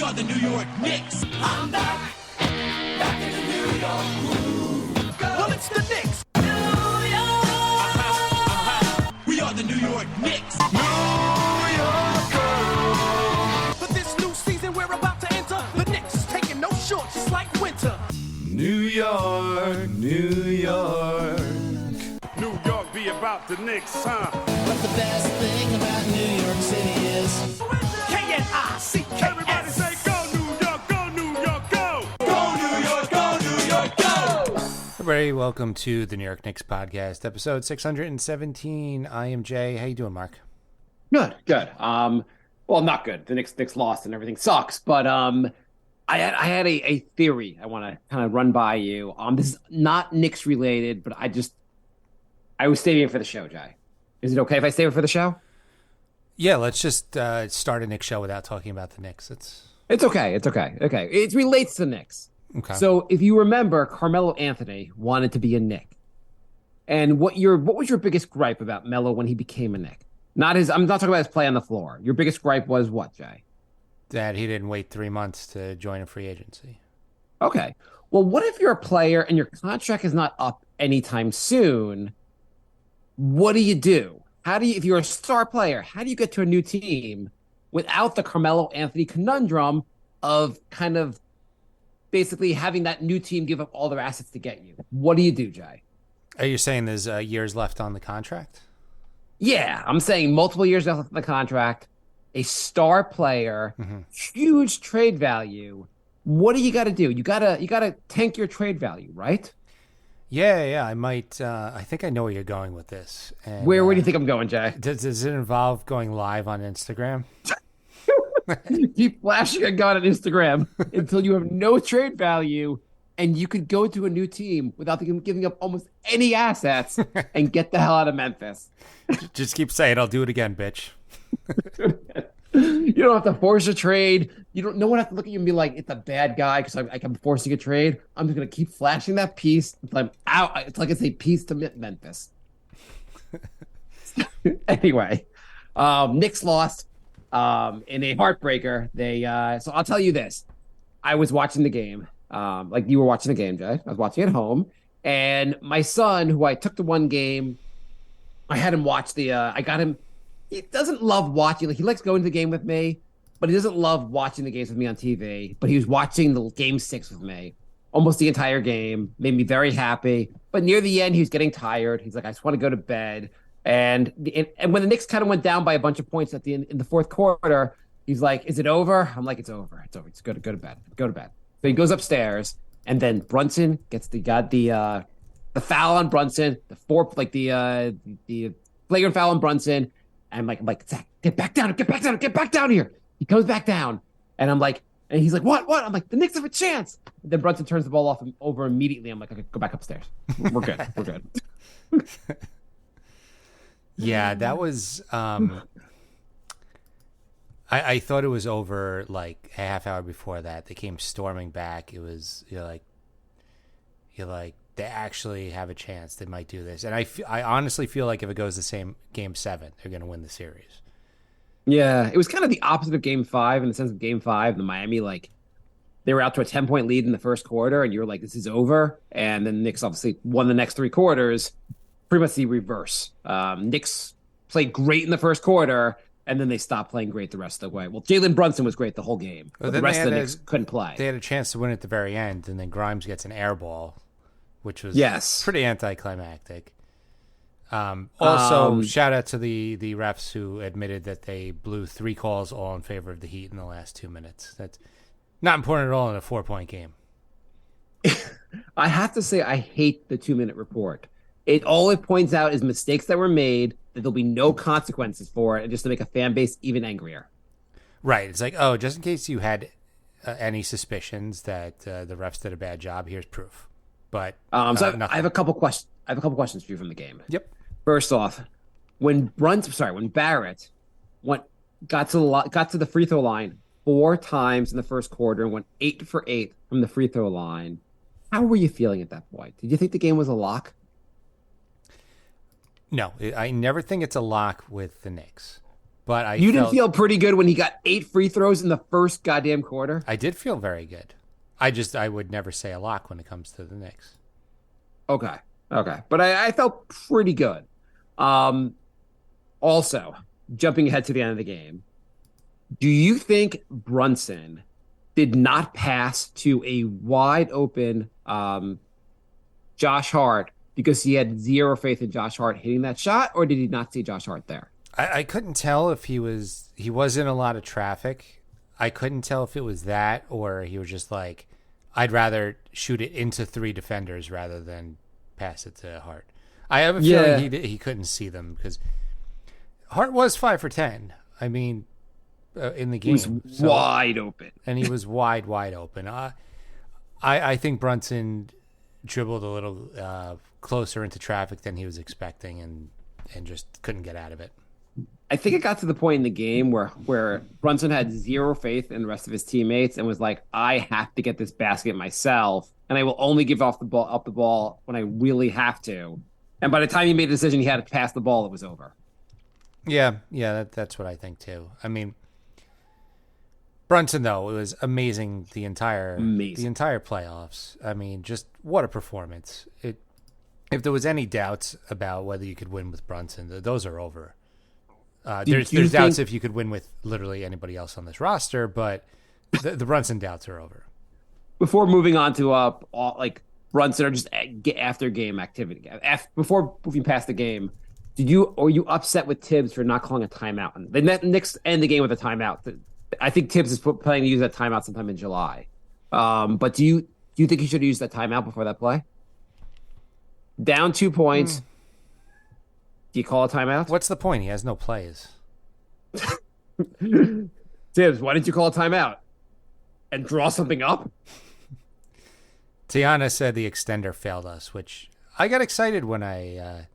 are the New York Knicks. I'm back in the New York groove. Well, it's the Knicks. New York. We are the New York Knicks. New York. For this new season we're about to enter, the Knicks taking no shorts just like winter. New York, New York. New York be about the Knicks, huh? But the best thing about New York City is K-N-I-C-K-S. Everybody say go New York, go New York, go! Go New York, go New York, go! Everybody, welcome to the New York Knicks podcast, episode 617. I am Jay. How you doing, Mark? Good. Well, not good. The Knicks lost and everything sucks. But I had a theory I want to kind of run by you. This is not Knicks related, but I was saving it for the show, Jay. Is it okay if I save it for the show? Yeah, let's just start a Knicks show without talking about the Knicks. It's okay. Okay. It relates to Knicks. Okay. So if you remember, Carmelo Anthony wanted to be a Knick. And what was your biggest gripe about Melo when he became a Knick? I'm not talking about his play on the floor. Your biggest gripe was what, Jay? That he didn't wait 3 months to join a free agency. Okay. Well, what if you're a player and your contract is not up anytime soon? What do you do? If you're a star player, how do you get to a new team without the Carmelo Anthony conundrum of kind of basically having that new team give up all their assets to get you? What do you do, Jay? Are you saying there's years left on the contract? Yeah, I'm saying multiple years left on the contract, a star player, huge trade value. What do you got to do? You gotta tank your trade value, right? Yeah. I might. I think I know where you're going with this. And, Where do you think I'm going, Jay? Does it involve going live on Instagram? Keep flashing a gun on Instagram until you have no trade value and you could go to a new team without giving up almost any assets and get the hell out of Memphis. Just keep saying, I'll do it again, bitch. You don't have to force a trade. No one has to look at you and be like, it's a bad guy because I'm forcing a trade. I'm just going to keep flashing that piece until I'm out. It's like it's a piece to Memphis. Anyway, Knicks lost in a heartbreaker. So I'll tell you this. I was watching the game. Like you were watching the game, Jay. I was watching at home. And my son, who I took to one game, I had him watch I got him. He doesn't love watching. Like, he likes going to the game with me, but he doesn't love watching the games with me on TV. But he was watching the game 6 with me almost the entire game. Made me very happy. But near the end, he was getting tired. He's like, I just want to go to bed. And when the Knicks kind of went down by a bunch of points in the fourth quarter, he's like, is it over? I'm like, it's over. It's over. It's go to bed. Go to bed. So he goes upstairs, and then Brunson gets the foul on Brunson, the flagrant foul on Brunson. And I'm like, Zach, get back down here. He comes back down. And I'm like, and he's like, what? I'm like, the Knicks have a chance. And then Brunson turns the ball over immediately. I'm like, okay, go back upstairs. We're good. Yeah, that was, I thought it was over like a half hour before that. They came storming back. It was, you're like, they actually have a chance. They might do this. And I honestly feel like if it goes the same game 7, they're going to win the series. Yeah, it was kind of the opposite of game 5 in the sense of game 5, the Miami, like, they were out to a 10-point lead in the first quarter, and you were like, this is over. And then the Knicks obviously won the next 3 quarters, pretty much the reverse. Knicks played great in the first quarter, and then they stopped playing great the rest of the way. Well, Jalen Brunson was great the whole game, but the rest of the Knicks couldn't play. They had a chance to win at the very end, and then Grimes gets an air ball, which was pretty anticlimactic. Also, shout out to the refs who admitted that they blew 3 calls all in favor of the Heat in the last 2 minutes. That's not important at all in a 4-point game. I have to say, I hate the 2-minute report. All it points out is mistakes that were made, that there'll be no consequences for it, and just to make a fan base even angrier. Right. It's like, oh, just in case you had any suspicions that the refs did a bad job, here's proof. But I have a couple questions. I have a couple questions for you from the game. Yep. First off, when Barrett got to the free throw line 4 times in the first quarter and went 8 for 8 from the free throw line, how were you feeling at that point? Did you think the game was a lock? No, I never think it's a lock with the Knicks. But You didn't feel pretty good when he got 8 free throws in the first goddamn quarter? I did feel very good. I would never say a lock when it comes to the Knicks. Okay. But I felt pretty good. Also, jumping ahead to the end of the game, do you think Brunson did not pass to a wide open Josh Hart because he had zero faith in Josh Hart hitting that shot, or did he not see Josh Hart there? I couldn't tell if he was in a lot of traffic. I couldn't tell if it was that or he was just like, I'd rather shoot it into 3 defenders rather than pass it to Hart. I have a feeling he couldn't see them because Hart was 5 for 10. I mean, in the game. He was wide open. And he was wide open. I think Brunson dribbled a little closer into traffic than he was expecting and just couldn't get out of it. I think it got to the point in the game where Brunson had zero faith in the rest of his teammates and was like, I have to get this basket myself, and I will only give up the ball when I really have to. And by the time he made the decision he had to pass the ball, it was over. Yeah, that's what I think too. I mean, Brunson though, it was amazing the entire playoffs. I mean, just what a performance! If there was any doubts about whether you could win with Brunson, those are over. There's doubts if you could win with literally anybody else on this roster, but the Brunson doubts are over. Before moving on to like Brunson or just after game activity, before moving past the game, were you upset with Tibbs for not calling a timeout? And the Knicks end the game with a timeout. I think Tibbs is planning to use that timeout sometime in July. But do you think he should have used that timeout before that play? Down 2 points. Do you call a timeout? What's the point? He has no plays. Tibbs, why didn't you call a timeout and draw something up? Tiana said the extender failed us, which I got excited when I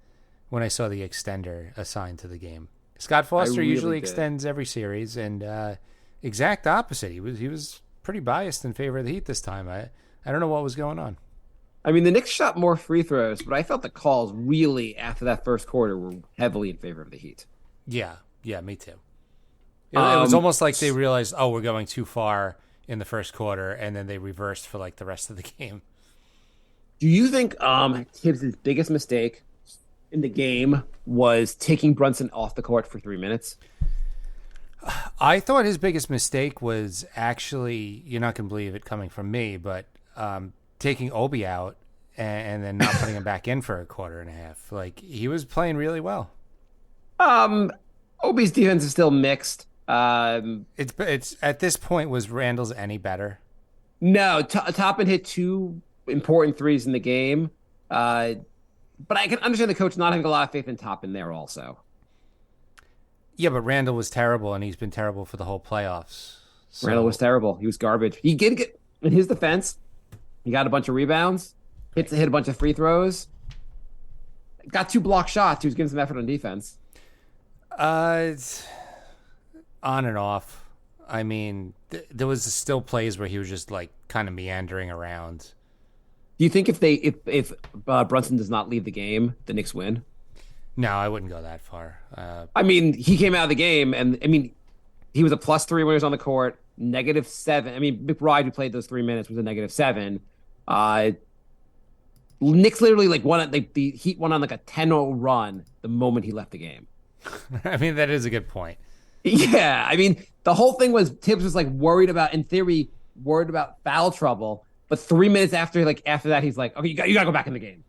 saw the extender assigned to the game. Scott Foster usually extends every series, and exact opposite. He was pretty biased in favor of the Heat this time. I don't know what was going on. I mean, the Knicks shot more free throws, but I felt the calls really after that first quarter were heavily in favor of the Heat. Yeah, me too. It was almost like they realized, we're going too far in the first quarter, and then they reversed for like the rest of the game. Do you think Tibbs' biggest mistake in the game was taking Brunson off the court for 3 minutes? I thought his biggest mistake was actually, you're not going to believe it coming from me, but taking Obi out and then not putting him back in for a quarter and a half. Like, he was playing really well. Obi's defense is still mixed. It's at this point, was Randall's any better? No, Toppin hit 2 important threes in the game. But I can understand the coach not having a lot of faith in Toppin there also. Yeah, but Randall was terrible, and he's been terrible for the whole playoffs. So. Randall was terrible. He was garbage. He did get, in his defense, he got a bunch of rebounds, hit a bunch of free throws, got 2 block shots. He was getting some effort on defense. It's on and off. I mean, there was still plays where he was just like kind of meandering around. Do you think if Brunson does not leave the game, the Knicks win? No, I wouldn't go that far. I mean, he came out of the game, and I mean, he was a +3 when he was on the court, -7. I mean, McBride, who played those 3 minutes, was a -7. Knicks literally the Heat went on like a 10-0 run the moment he left the game. I mean, that is a good point. Yeah, I mean, the whole thing was Tibbs was like worried about foul trouble, but 3 minutes after that, he's like, okay, you got to go back in the game.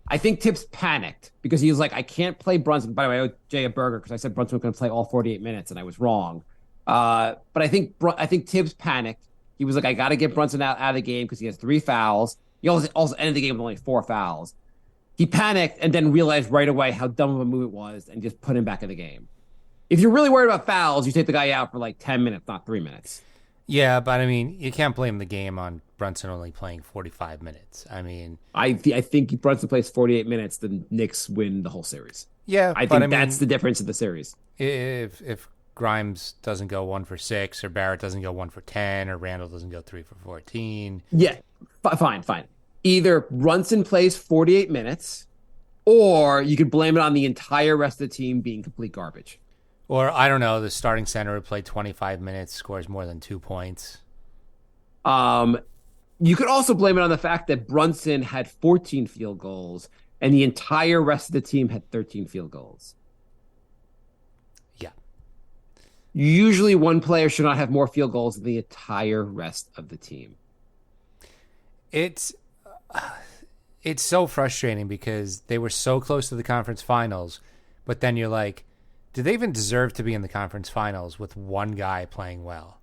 I think Tibbs panicked because he was like, I can't play Brunson. By the way, I owe Jay a burger because I said Brunson was going to play all 48 minutes, and I was wrong. But I think Tibbs panicked. He was like, I got to get Brunson out of the game because he has 3 fouls. He also ended the game with only 4 fouls. He panicked and then realized right away how dumb of a move it was and just put him back in the game. If you're really worried about fouls, you take the guy out for like 10 minutes, not 3 minutes. Yeah, but I mean, you can't blame the game on Brunson only playing 45 minutes. I mean, I think if Brunson plays 48 minutes, the Knicks win the whole series. Yeah, I think that's the difference of the series. If Grimes doesn't go 1 for 6, or Barrett doesn't go 1 for 10, or Randall doesn't go 3 for 14. Yeah, fine. Either Brunson plays 48 minutes, or you could blame it on the entire rest of the team being complete garbage. Or I don't know, the starting center would play 25 minutes, scores more than 2 points. You could also blame it on the fact that Brunson had 14 field goals and the entire rest of the team had 13 field goals. Yeah. Usually one player should not have more field goals than the entire rest of the team. It's so frustrating because they were so close to the conference finals, but then you're like, did they even deserve to be in the conference finals with one guy playing well?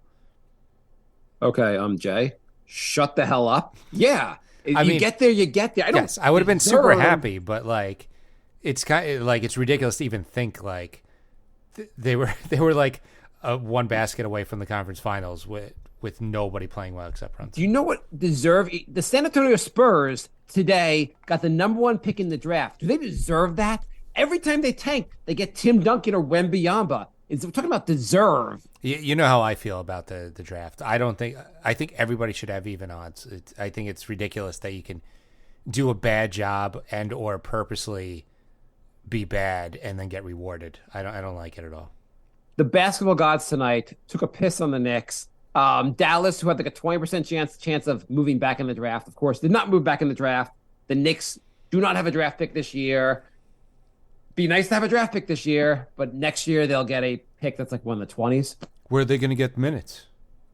Okay, Jay, shut the hell up. Yeah, I mean, get there, you get there. Yes, I would have been super happy, but like, it's kind of like it's ridiculous to even think like they were like one basket away from the conference finals with nobody playing well except Brunson. Do you know what deserve? The San Antonio Spurs today got the number 1 pick in the draft. Do they deserve that? Every time they tank, they get Tim Duncan or Wembanyama. We're talking about deserve. You know how I feel about the draft. I think everybody should have even odds. I think it's ridiculous that you can do a bad job and or purposely be bad and then get rewarded. I don't like it at all. The basketball gods tonight took a piss on the Knicks. Dallas, who had like a 20% chance of moving back in the draft, of course, did not move back in the draft. The Knicks do not have a draft pick this year. Be nice to have a draft pick this year, but next year they'll get a pick that's like one of the 20s. Where are they going to get minutes?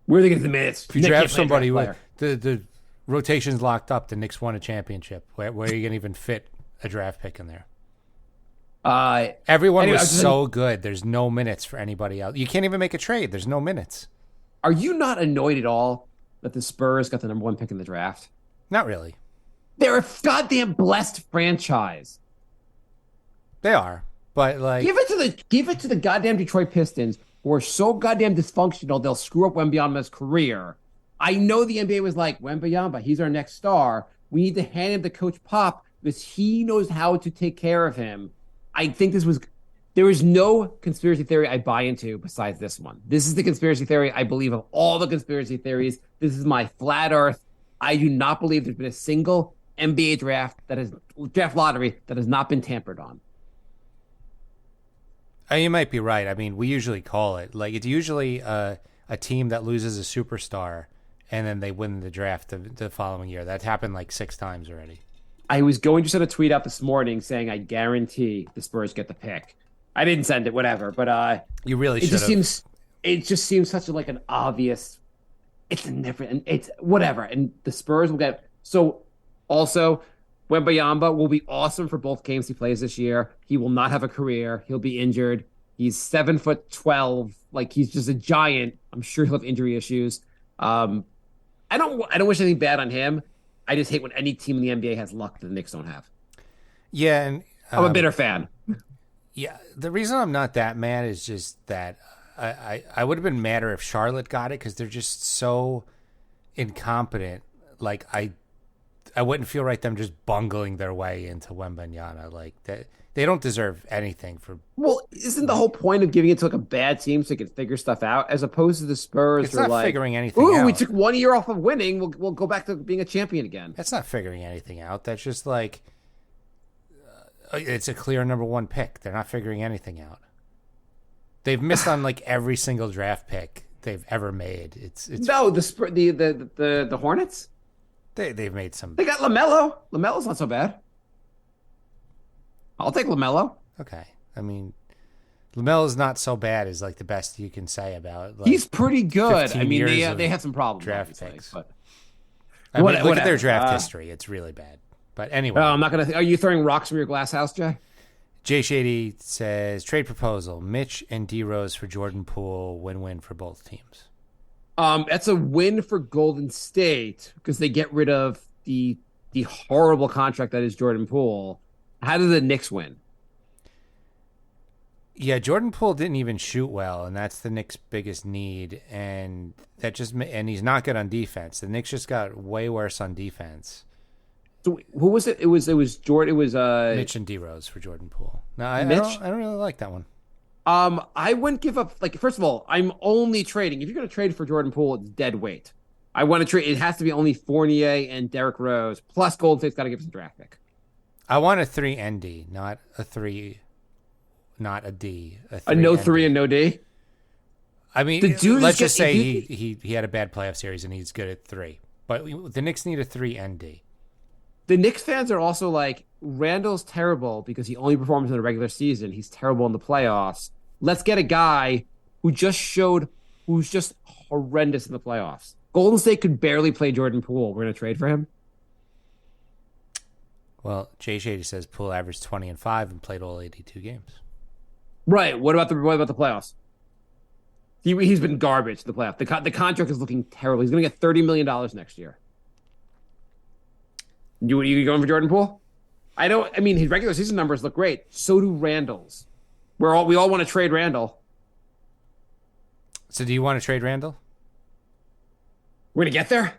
Where are they going to get the minutes? If you draft somebody with the rotation's locked up, the Knicks won a championship. Where are you going to even fit a draft pick in there? Everyone was so good. There's no minutes for anybody else. You can't even make a trade. There's no minutes. Are you not annoyed at all that the Spurs got the number 1 pick in the draft? Not really. They're a goddamn blessed franchise. They are, but like give it to the goddamn Detroit Pistons, who are so goddamn dysfunctional they'll screw up Wembanyama's career. I know the NBA was like, Wembanyama, he's our next star. We need to hand him to Coach Pop because he knows how to take care of him. I think there is no conspiracy theory I buy into besides this one. This is the conspiracy theory I believe of all the conspiracy theories. This is my flat earth. I do not believe there's been a single NBA draft lottery that has not been tampered on. You might be right. I mean, we usually call it like it's usually a team that loses a superstar and then they win the draft the following year. That's happened like 6 times already. I was going to send a tweet out this morning saying I guarantee the Spurs get the pick. I didn't send it, whatever. But you really should. It just seems such a, like an obvious. It's a different. It's whatever, and the Spurs will get. So also, Wembanyama will be awesome for both games he plays this year. He will not have a career. He'll be injured. He's 7'12". Like he's just a giant. I'm sure he'll have injury issues. I don't wish anything bad on him. I just hate when any team in the NBA has luck that the Knicks don't have. Yeah, and I'm a bitter fan. Yeah, the reason I'm not that mad is just that I would have been madder if Charlotte got it because they're just so incompetent. Like I wouldn't feel right them just bungling their way into Wembanyama. Like that, they don't deserve anything for. Well, isn't the whole point of giving it to like a bad team so they can figure stuff out, as opposed to the Spurs? It's not like, figuring anything ooh, out. we took 1 year off of winning. We'll go back to being a champion again. That's not figuring anything out. That's just like it's a clear number 1 pick. They're not figuring anything out. They've missed on like every single draft pick they've ever made. It's no the Hornets. They've made some. They got LaMelo. LaMelo's not so bad. I'll take LaMelo. Okay, I mean, LaMelo's not so bad is like the best you can say about. Like, he's pretty good. I mean, they had some problems. Draft picks, but I mean, look at their draft history. It's really bad. But anyway, I'm not gonna. Are you throwing rocks from your glass house, Jay? Jay Shady says trade proposal: Mitch and D Rose for Jordan Poole. Win-win for both teams. That's a win for Golden State because they get rid of the horrible contract that is Jordan Poole. How did the Knicks win? Yeah, Jordan Poole didn't even shoot well, and that's the Knicks' biggest need. And he's not good on defense. The Knicks just got way worse on defense. So who was it? It was Jordan. It was Mitch and D Rose for Jordan Poole. No, I don't really like that one. I wouldn't give up. Like, first of all, I'm only trading. If you're going to trade for Jordan Poole, it's dead weight. I want to trade. It has to be only Fournier and Derrick Rose plus Golden State's got to give us a draft pick. I want a 3 ND, not a 3 not a D. A no and 3 D. and no D. I mean, The dude let's is just say good- he had a bad playoff series and he's good at 3. But the Knicks need a 3 and D. The Knicks fans are also like, Randall's terrible because he only performs in the regular season. He's terrible in the playoffs. Let's get a guy who's just horrendous in the playoffs. Golden State could barely play Jordan Poole. We're going to trade for him? Well, Jay Shady says Poole averaged 20 and 5 and played all 82 games. Right. What about the playoffs? He's been garbage in the playoffs. The contract is looking terrible. He's going to get $30 million next year. You going for Jordan Poole? I mean, his regular season numbers look great. So do Randall's. We all want to trade Randall. So do you want to trade Randall? We're going to get there?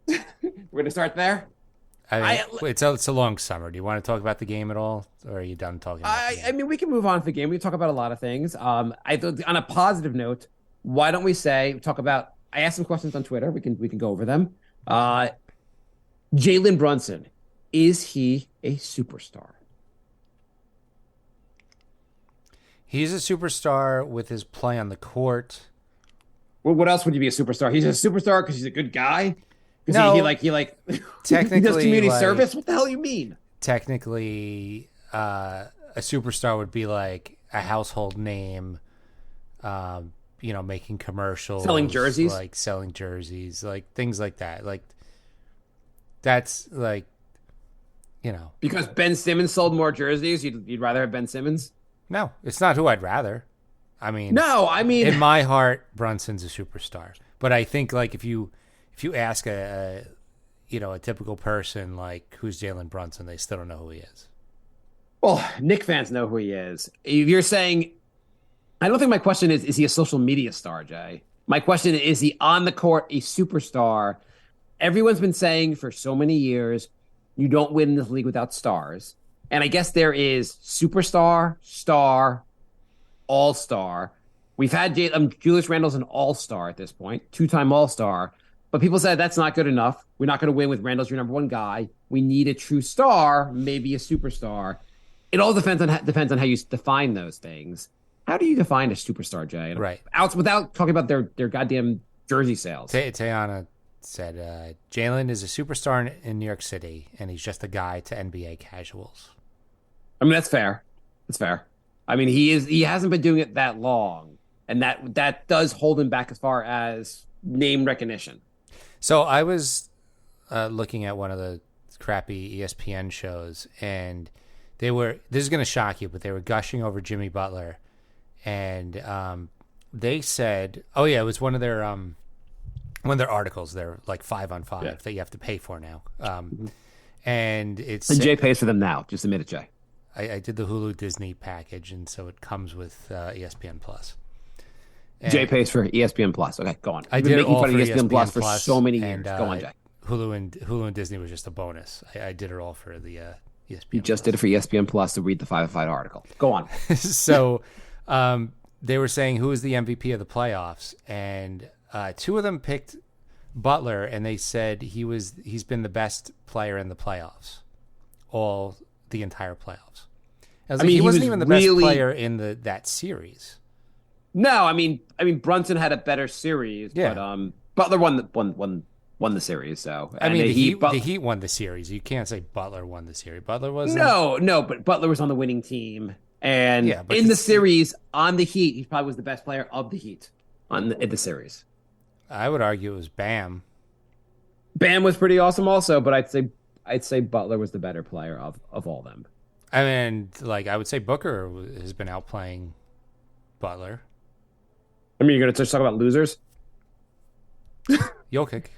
We're going to start there? It's a long summer. Do you want to talk about the game at all? Or are you done talking about the game? I mean, we can move on to the game. We can talk about a lot of things. On a positive note, why don't we talk about, I asked some questions on Twitter. We can go over them. Jalen Brunson, is he a superstar? He's a superstar with his play on the court. Well, what else would you be a superstar? He's a superstar because he's a good guy? Because No. he technically he does community service? What the hell you mean? Technically, a superstar would be like a household name, making commercials. Selling jerseys? Like selling jerseys, like things like that. Like, that's like, Because Ben Simmons sold more jerseys, you'd rather have Ben Simmons? No, it's not who I'd rather. I mean, in my heart, Brunson's a superstar. But I think like if you ask a typical person like who's Jalen Brunson, they still don't know who he is. Well, Knick fans know who he is. If you're saying, I don't think my question is he a social media star, Jay? My question is he on the court a superstar? Everyone's been saying for so many years, you don't win in this league without stars. And I guess there is superstar, star, all-star. We've had Julius Randle's an all-star at this point, 2-time all-star. But people said that's not good enough. We're not going to win with Randle's your number one guy. We need a true star, maybe a superstar. It all depends on how you define those things. How do you define a superstar, Jay? Right. Without talking about their goddamn jersey sales. Tayana said, Jalen is a superstar in New York City, and he's just a guy to NBA casuals. I mean, that's fair. That's fair. I mean, he hasn't been doing it that long, and that does hold him back as far as name recognition. So I was looking at one of the crappy ESPN shows, and this is going to shock you, but they were gushing over Jimmy Butler, and they said, oh yeah, it was one of their articles. They're like 5-on-5 that you have to pay for now. And Jay pays for them now. Just admit it, Jay. I did the Hulu Disney package, and so it comes with ESPN Plus. Jay pays for ESPN Plus. Okay, go on. I You've did been it making all fun for of ESPN Plus ESPN for so many years. Go on, Jay. Hulu and Disney was just a bonus. I did it all for the ESPN. You just did it for ESPN Plus to read the 5-on-5 article. Go on. So they were saying who is the MVP of the playoffs, and two of them picked Butler, and they said he's been the best player in the playoffs, the entire playoffs. I mean, he wasn't even the best player in that series. No, I mean Brunson had a better series, but Butler won the series. So I mean, the Heat won the series. You can't say Butler won the series. Butler was no, but Butler was on the winning team, and in the series on the Heat, he probably was the best player of the Heat in the series. I would argue it was Bam. Bam was pretty awesome, also, but I'd say Butler was the better player of all them. I mean, like I would say Booker has been outplaying Butler. I mean, you're going to talk about losers? Jokic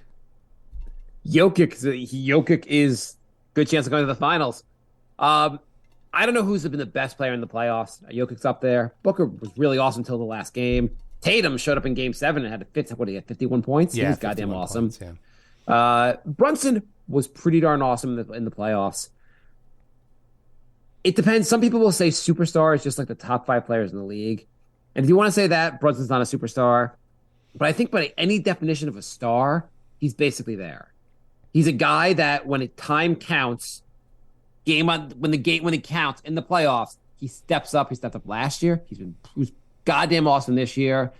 is good chance of going to the finals. I don't know who's been the best player in the playoffs. Jokic's up there. Booker was really awesome until the last game. Tatum showed up in Game 7 and had 51 points. Yeah, he was goddamn awesome. Points, yeah. Brunson was pretty darn awesome in the playoffs. It depends. Some people will say superstar is just like the top 5 players in the league. And if you want to say that, Brunson's not a superstar. But I think by any definition of a star, he's basically there. He's a guy that when time counts, when it counts in the playoffs, he steps up. He stepped up last year. He was goddamn awesome this year.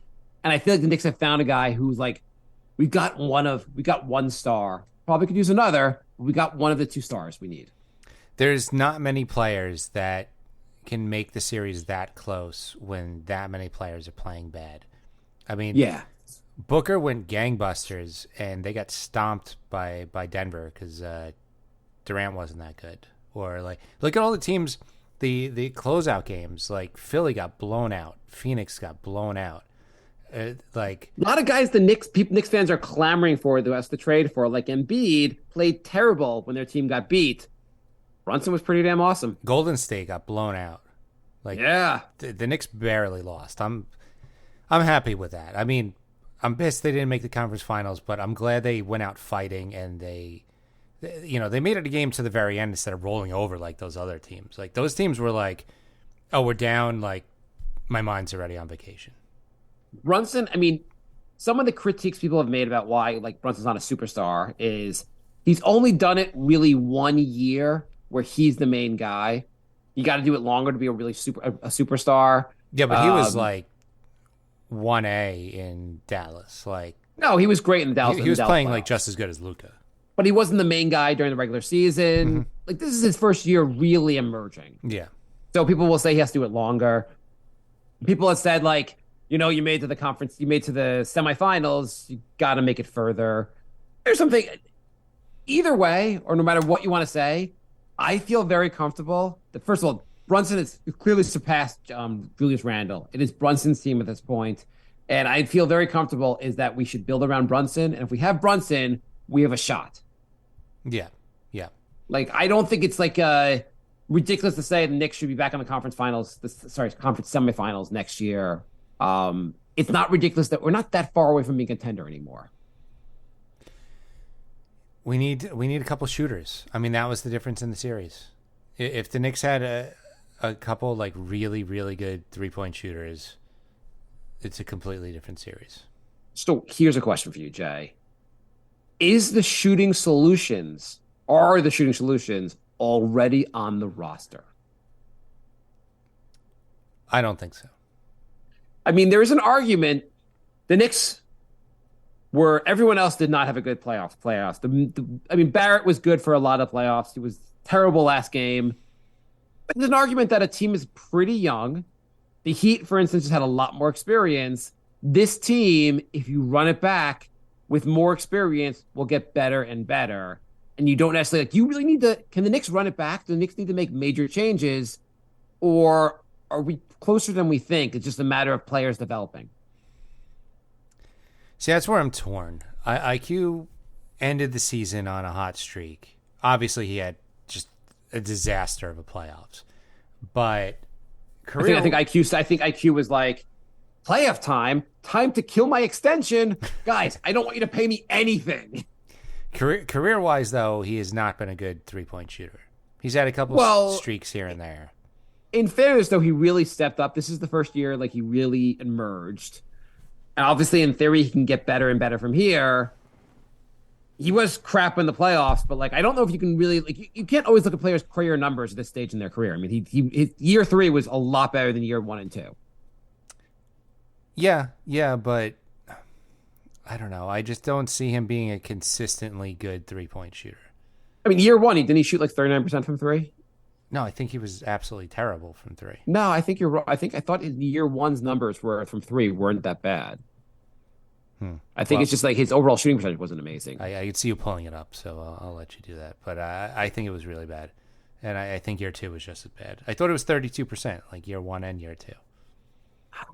And I feel like the Knicks have found a guy who's like, we got one star. Probably could use another. But we got one of the 2 stars we need. There's not many players that can make the series that close when that many players are playing bad. I mean, Yeah. Booker went gangbusters, and they got stomped by Denver because Durant wasn't that good. Or like, look at all the teams, the closeout games. Like Philly got blown out, Phoenix got blown out. Like A lot of guys the Knicks fans are clamoring for the rest to trade for, like Embiid, played terrible when their team got beat. Brunson was pretty damn awesome. Golden State got blown out. Like Yeah. the Knicks barely lost. I'm happy with that. I mean, I'm pissed they didn't make the conference finals, but I'm glad they went out fighting and they made it a game to the very end instead of rolling over like those other teams. Like those teams were like, oh, we're down. Like my mind's already on vacation. Brunson, I mean, some of the critiques people have made about why like Brunson's not a superstar is he's only done it really 1 year where he's the main guy. You got to do it longer to be a superstar. Yeah, but he was like 1A in Dallas. Like No, he was great in the Dallas. he was playing playoffs. like just as good as Luka. But he wasn't the main guy during the regular season. Mm-hmm. Like this is his first year really emerging. Yeah. So people will say he has to do it longer. People have said like, you made to the conference, you made to the semifinals, you got to make it further. There's something. Either way, or no matter what you want to say, I feel very comfortable that first of all, Brunson has clearly surpassed Julius Randle. It is Brunson's team at this point, and I feel very comfortable is that we should build around Brunson, and if we have Brunson, we have a shot. Yeah. Yeah. Like I don't think it's like ridiculous to say the Knicks should be back in the conference semifinals next year. It's not ridiculous that we're not that far away from being a contender anymore. We need a couple shooters. I mean, that was the difference in the series. If the Knicks had a couple like really, really good 3-point shooters, it's a completely different series. So here's a question for you, Jay. Are the shooting solutions already on the roster? I don't think so. I mean, there is an argument. The Knicks everyone else did not have a good playoffs. I mean, Barrett was good for a lot of playoffs. He was terrible last game. But there's an argument that a team is pretty young. The Heat, for instance, just had a lot more experience. This team, if you run it back with more experience, will get better and better. And you don't necessarily you really need to. Can the Knicks run it back? Do the Knicks need to make major changes, or are we closer than we think? It's just a matter of players developing. See, that's where I'm torn. IQ ended the season on a hot streak. Obviously, he had just a disaster of a playoffs. But I think IQ was like, playoff time to kill my extension. Guys, I don't want you to pay me anything. Career-wise, though, he has not been a good 3-point shooter. He's had a couple streaks here and there. In fairness, though, he really stepped up. This is the first year like he really emerged. And obviously, in theory, he can get better and better from here. He was crap in the playoffs, but like I don't know if you can really you can't always look at players' career numbers at this stage in their career. I mean, his year 3 was a lot better than year 1 and 2. Yeah, but I don't know. I just don't see him being a consistently good 3-point shooter. I mean, year 1, didn't he shoot like 39% from 3? No, I think he was absolutely terrible from 3. No, I think you're wrong. I thought his year 1's numbers from 3 weren't that bad. I think it's just like his overall shooting percentage wasn't amazing. I could see you pulling it up, so I'll let you do that. But I think it was really bad. And I think year 2 was just as bad. I thought it was 32%, like year 1 and year 2.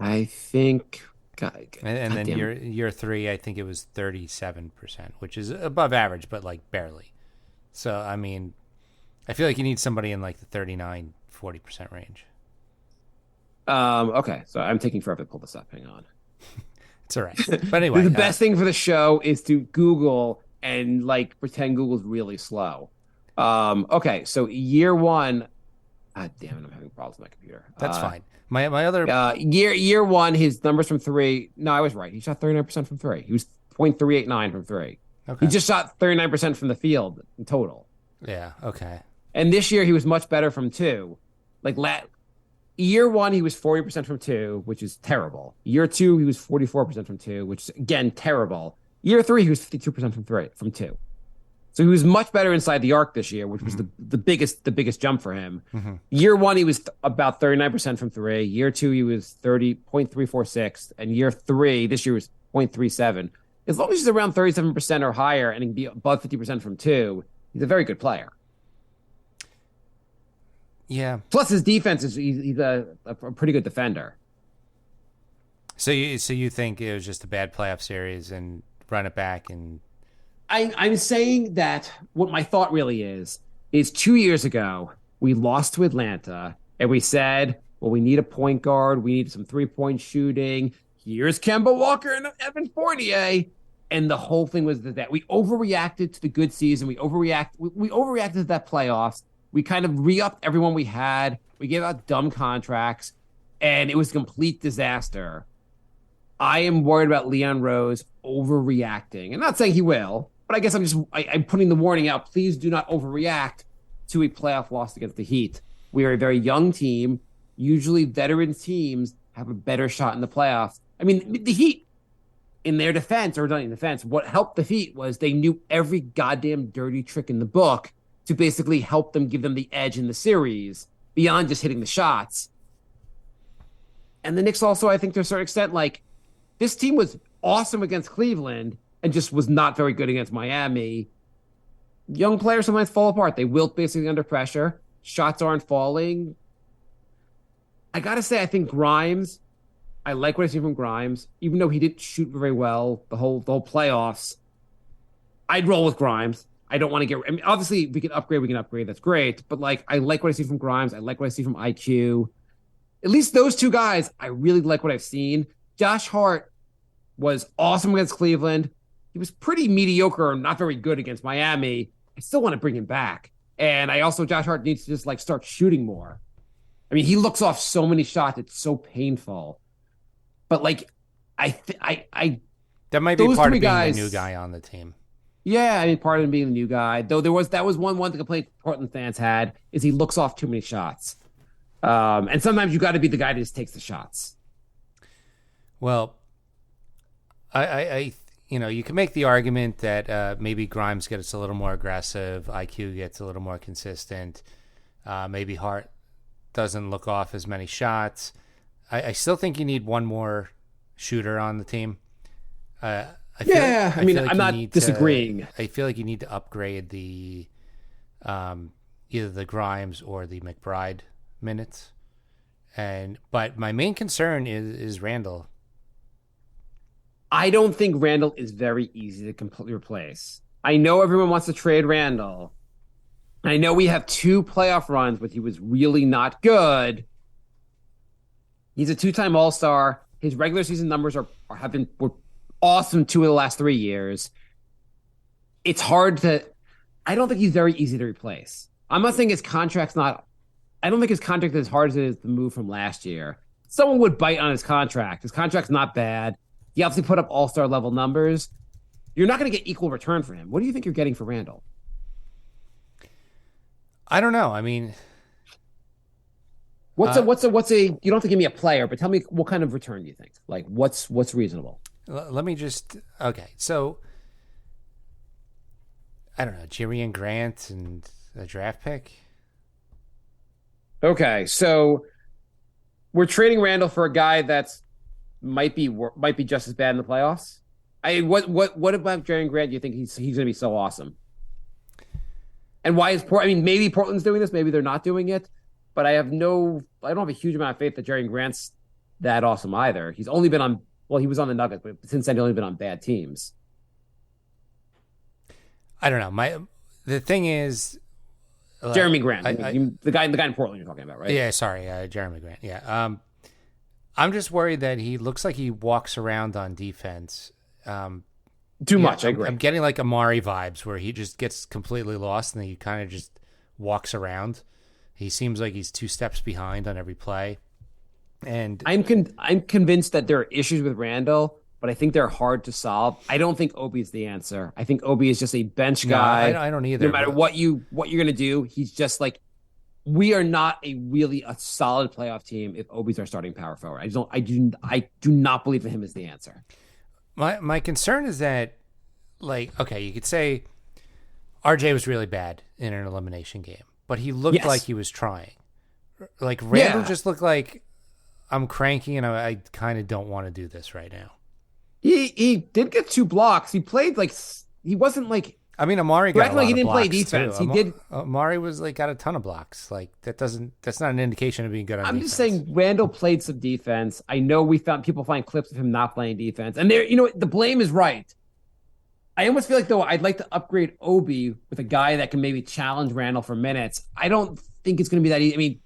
I think... And then year 3, I think it was 37%, which is above average, but like barely. So, I mean, I feel like you need somebody in like the 39, 40% range. Okay, so I'm taking forever to pull this up. Hang on. It's all right. But anyway. The best thing for the show is to Google and like pretend Google's really slow. Okay, so year 1... God damn it, I'm having problems with my computer. That's fine. My other... Year 1, his numbers from 3... No, I was right. He shot 39% from 3. He was .389 from 3. Okay. He just shot 39% from the field in total. Yeah, okay. And this year he was much better from 2. Like Year one, he was 40% from two, which is terrible. Year two, he was 44% from two, which is again terrible. Year three, he was 52% from two. So he was much better inside the arc this year, which was the biggest jump for him. Year one, he was about 39% from three. Year two, he was 30.346, and year three, this year was 0.37. As long as he's around 37% or higher and he can be above 50% from two, he's a very good player. Yeah. Plus his defense is he's a pretty good defender. So you think it was just a bad playoff series and run it back and I'm saying that what my thought really is 2 years ago, we lost to Atlanta and we said, well, we need a point guard. We need some 3-point shooting. Here's Kemba Walker and Evan Fournier. And the whole thing was that we overreacted to the good season. We overreacted to that playoffs. We kind of re-upped everyone we had. We gave out dumb contracts and it was a complete disaster. I am worried about Leon Rose overreacting. I'm not saying he will, but I guess I'm putting the warning out. Please do not overreact to a playoff loss against the Heat. We are a very young team. Usually veteran teams have a better shot in the playoffs. I mean, the Heat, in their defense, or not in defense, what helped the Heat was they knew every goddamn dirty trick in the book to basically help them, give them the edge in the series beyond just hitting the shots. And the Knicks also, I think to a certain extent, like, this team was awesome against Cleveland and just was not very good against Miami. Young players sometimes fall apart. They wilt basically under pressure. Shots aren't falling. I got to say, I think Grimes, I like what I see from Grimes, even though he didn't shoot very well the whole playoffs. I'd roll with Grimes. I don't want to I mean, obviously, we can upgrade. That's great. But, like, I like what I see from Grimes. I like what I see from IQ. At least those two guys, I really like what I've seen. Josh Hart was awesome against Cleveland. He was pretty mediocre, not very good against Miami. I still want to bring him back. And Josh Hart needs to just like start shooting more. I mean, he looks off so many shots. It's so painful. But like, that might be part of being the new guy on the team. Yeah, I mean, part of him being the new guy. Though that was one complaint Portland fans had is he looks off too many shots. And sometimes you got to be the guy that just takes the shots. Well, I you can make the argument that maybe Grimes gets a little more aggressive, IQ gets a little more consistent, maybe Hart doesn't look off as many shots. I still think you need one more shooter on the team. I'm not disagreeing. I feel like you need to upgrade the either the Grimes or the McBride minutes. But my main concern is Randall. I don't think Randall is very easy to completely replace. I know everyone wants to trade Randall. I know we have 2 playoff runs, but he was really not good. He's a 2-time All-Star. His regular season numbers were awesome 2 of the last 3 years. It's hard to. I don't think he's very easy to replace. I'm not saying his contract's not. I don't think his contract is as hard as it is to move from last year. Someone would bite on his contract. His contract's not bad. He obviously put up all-star level numbers. You're not going to get equal return for him. What do you think you're getting for Randall? I don't know. I mean, what's a? You don't have to give me a player, but tell me what kind of return do you think? Like, what's reasonable? Let me just. Okay, so I don't know, Jerian Grant and a draft pick. Okay, so we're trading Randall for a guy that's might be just as bad in the playoffs. What about Jerian Grant do you think he's going to be so awesome? And why is maybe Portland's doing this, maybe they're not doing it, but I don't have a huge amount of faith that Jerian Grant's that awesome either. He's only been on, he was on the Nuggets, but since then he's only been on bad teams. I don't know. The thing is, Jeremy Grant, the guy in Portland you're talking about, right? Yeah, sorry, Jeremy Grant. Yeah, I'm just worried that he looks like he walks around on defense. Too much, I agree. I'm getting like Amari vibes where he just gets completely lost and he kind of just walks around. He seems like he's 2 steps behind on every play. And I'm convinced that there are issues with Randall, but I think they're hard to solve. I don't think Obi is the answer. I think Obi is just a bench guy. I don't either. No matter what you're going to do, he's just like we are not a solid playoff team if Obi's our starting power forward. I do not believe in him as the answer. My concern is that, like, okay, you could say RJ was really bad in an elimination game, but he looked like he was trying. Like, Randall just looked like, I'm cranky and I kind of don't want to do this right now. He did get 2 blocks. He played like, he wasn't like, I mean, Amari got a lot he of didn't play blocks, defense. too. He did. Amari was like got a ton of blocks. Like that's not an indication of being good on I'm defense. just saying Randall played some defense. I know people find clips of him not playing defense. And the blame is right. I almost feel like, though, I'd like to upgrade Obi with a guy that can maybe challenge Randall for minutes. I don't think it's going to be that easy. I mean,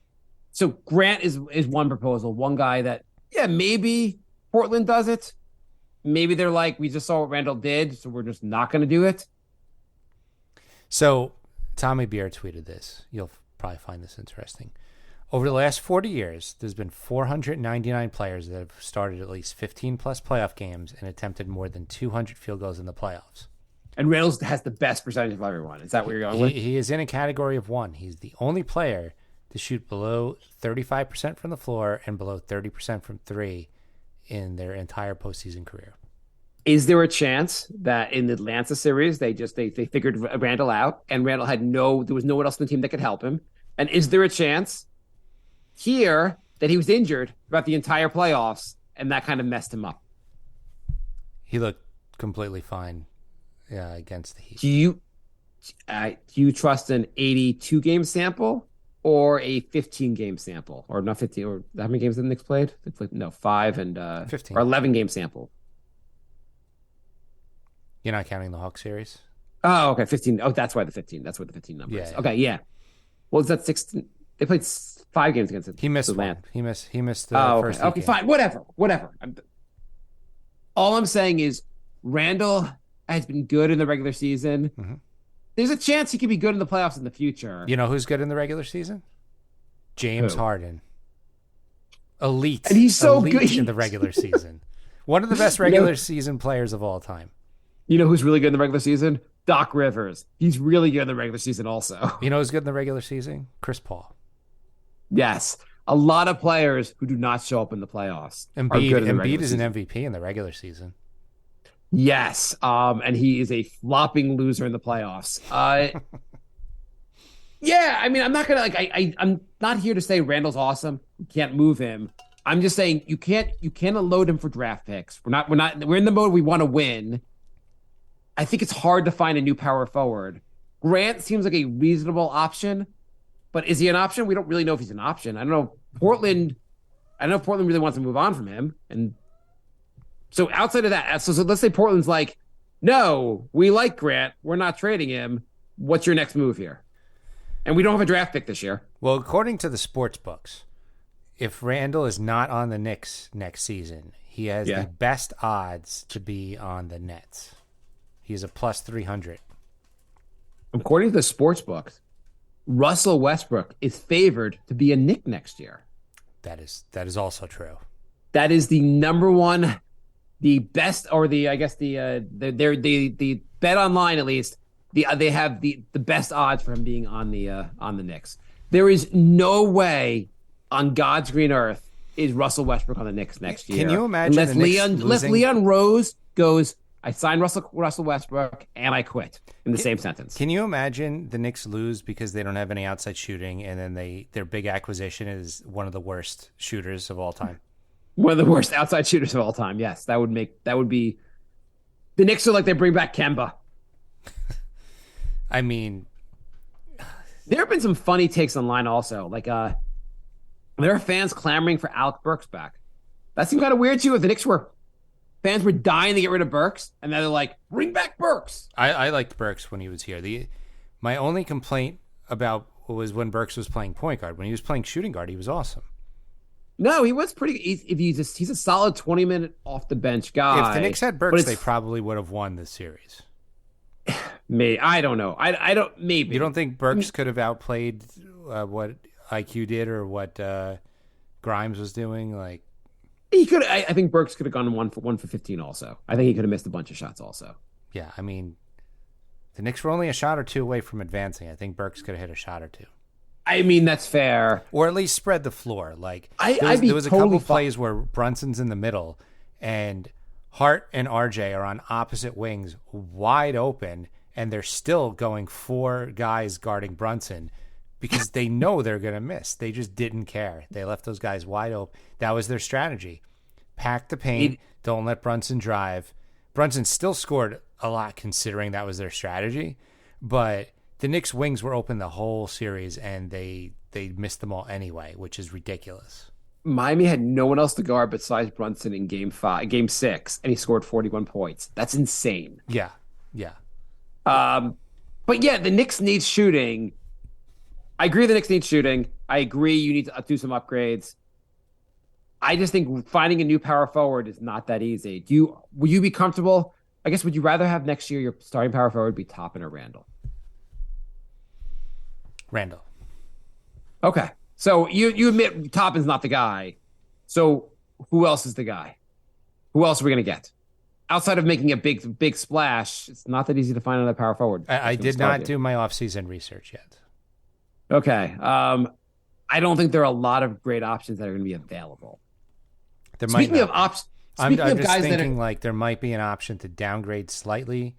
so Grant is one proposal, one guy that, maybe Portland does it. Maybe they're like, we just saw what Randall did, so we're just not going to do it. So Tommy Beer tweeted this. You'll probably find this interesting. Over the last 40 years, there's been 499 players that have started at least 15-plus playoff games and attempted more than 200 field goals in the playoffs. And Reynolds has the best percentage of everyone. Is that what you're going with? He is in a category of one. He's the only player to shoot below 35% from the floor and below 30% from three in their entire postseason career. Is there a chance that in the Atlanta series they figured Randall out and Randall there was no one else on the team that could help him? And is there a chance here that he was injured throughout the entire playoffs and that kind of messed him up? He looked completely fine against the Heat. Do you trust an 82 game sample or a 15 game sample, or not 15? Or how many games did the Knicks played? They played 5 and 15 or 11 game sample. You're not counting the Hawks series? Oh, okay, 15. Oh, that's why the 15. That's what the 15 number is. Yeah. Okay, yeah. Well, is that 16? They played 5 games against it. He missed one. He missed the first. Okay, fine. Whatever. All I'm saying is Randall has been good in the regular season. Mm-hmm. There's a chance he could be good in the playoffs in the future. You know who's good in the regular season? James Who? Harden. Elite. And he's so elite good in the regular season. One of the best regular season players of all time. You know who's really good in the regular season? Doc Rivers. He's really good in the regular season also. You know who's good in the regular season? Chris Paul. Yes. A lot of players who do not show up in the playoffs are good in the regular Embiid is an season. MVP in the regular season. Yes. And he is a flopping loser in the playoffs. Yeah, I mean, I'm not gonna I'm not here to say Randall's awesome. You can't move him. I'm just saying you can't load him for draft picks. We're in the mode we want to win. I think it's hard to find a new power forward. Grant seems like a reasonable option, but is he an option? We don't really know if he's an option. I don't know if Portland really wants to move on from him. And so outside of that, so let's say Portland's like, no, we like Grant. We're not trading him. What's your next move here? And we don't have a draft pick this year. Well, according to the sports books, if Randall is not on the Knicks next season, he has the best odds to be on the Nets. He's a plus 300. According to the sports books, Russell Westbrook is favored to be a Knick next year. That is also true. That is the number one, the best, or the bet online at least. They have the best odds for him being on the Knicks. There is no way on God's green earth is Russell Westbrook on the Knicks next year. Can you imagine unless Leon Rose goes, I signed Russell Westbrook and I quit in the same sentence. Can you imagine the Knicks lose because they don't have any outside shooting, and then their big acquisition is one of the worst shooters of all time? One of the worst outside shooters of all time. Yes, that would be. The Knicks are like they bring back Kemba. I mean, there have been some funny takes online also. Like, there are fans clamoring for Alec Burks back. That seemed kind of weird too. If the Knicks fans were dying to get rid of Burks, and then they're like, bring back Burks. I liked Burks when he was here. My only complaint about was when Burks was playing point guard. When he was playing shooting guard, he was awesome. No, he was pretty. He's a solid 20-minute off the bench guy. If the Knicks had Burks, they probably would have won this series. I don't know. I don't. Maybe you don't think Burks could have outplayed what IQ did or what Grimes was doing? Like he could. I think Burks could have gone 1 for 15. Also, I think he could have missed a bunch of shots. Also, yeah. I mean, the Knicks were only a shot or two away from advancing. I think Burks could have hit a shot or two. I mean, that's fair. Or at least spread the floor. Like I'd be there was a totally couple plays where Brunson's in the middle and Hart and RJ are on opposite wings wide open, and they're still going 4 guys guarding Brunson because they know they're going to miss. They just didn't care. They left those guys wide open. That was their strategy. Pack the paint. Don't let Brunson drive. Brunson still scored a lot considering that was their strategy, but the Knicks wings were open the whole series and they missed them all anyway, which is ridiculous. Miami had no one else to guard besides Brunson in game 6, and he scored 41 points. That's insane. Yeah. But yeah, the Knicks need shooting. I agree the Knicks need shooting. I agree you need to do some upgrades. I just think finding a new power forward is not that easy. Would you be comfortable? I guess, would you rather have next year your starting power forward be Toppin or Randall? Randall. Okay. So you admit Toppin's not the guy. So who else is the guy? Who else are we going to get? Outside of making a big splash, it's not that easy to find another power forward. I did not do my offseason research yet. Okay. I don't think there are a lot of great options that are going to be available. Speaking of options, I'm just thinking like there might be an option to downgrade slightly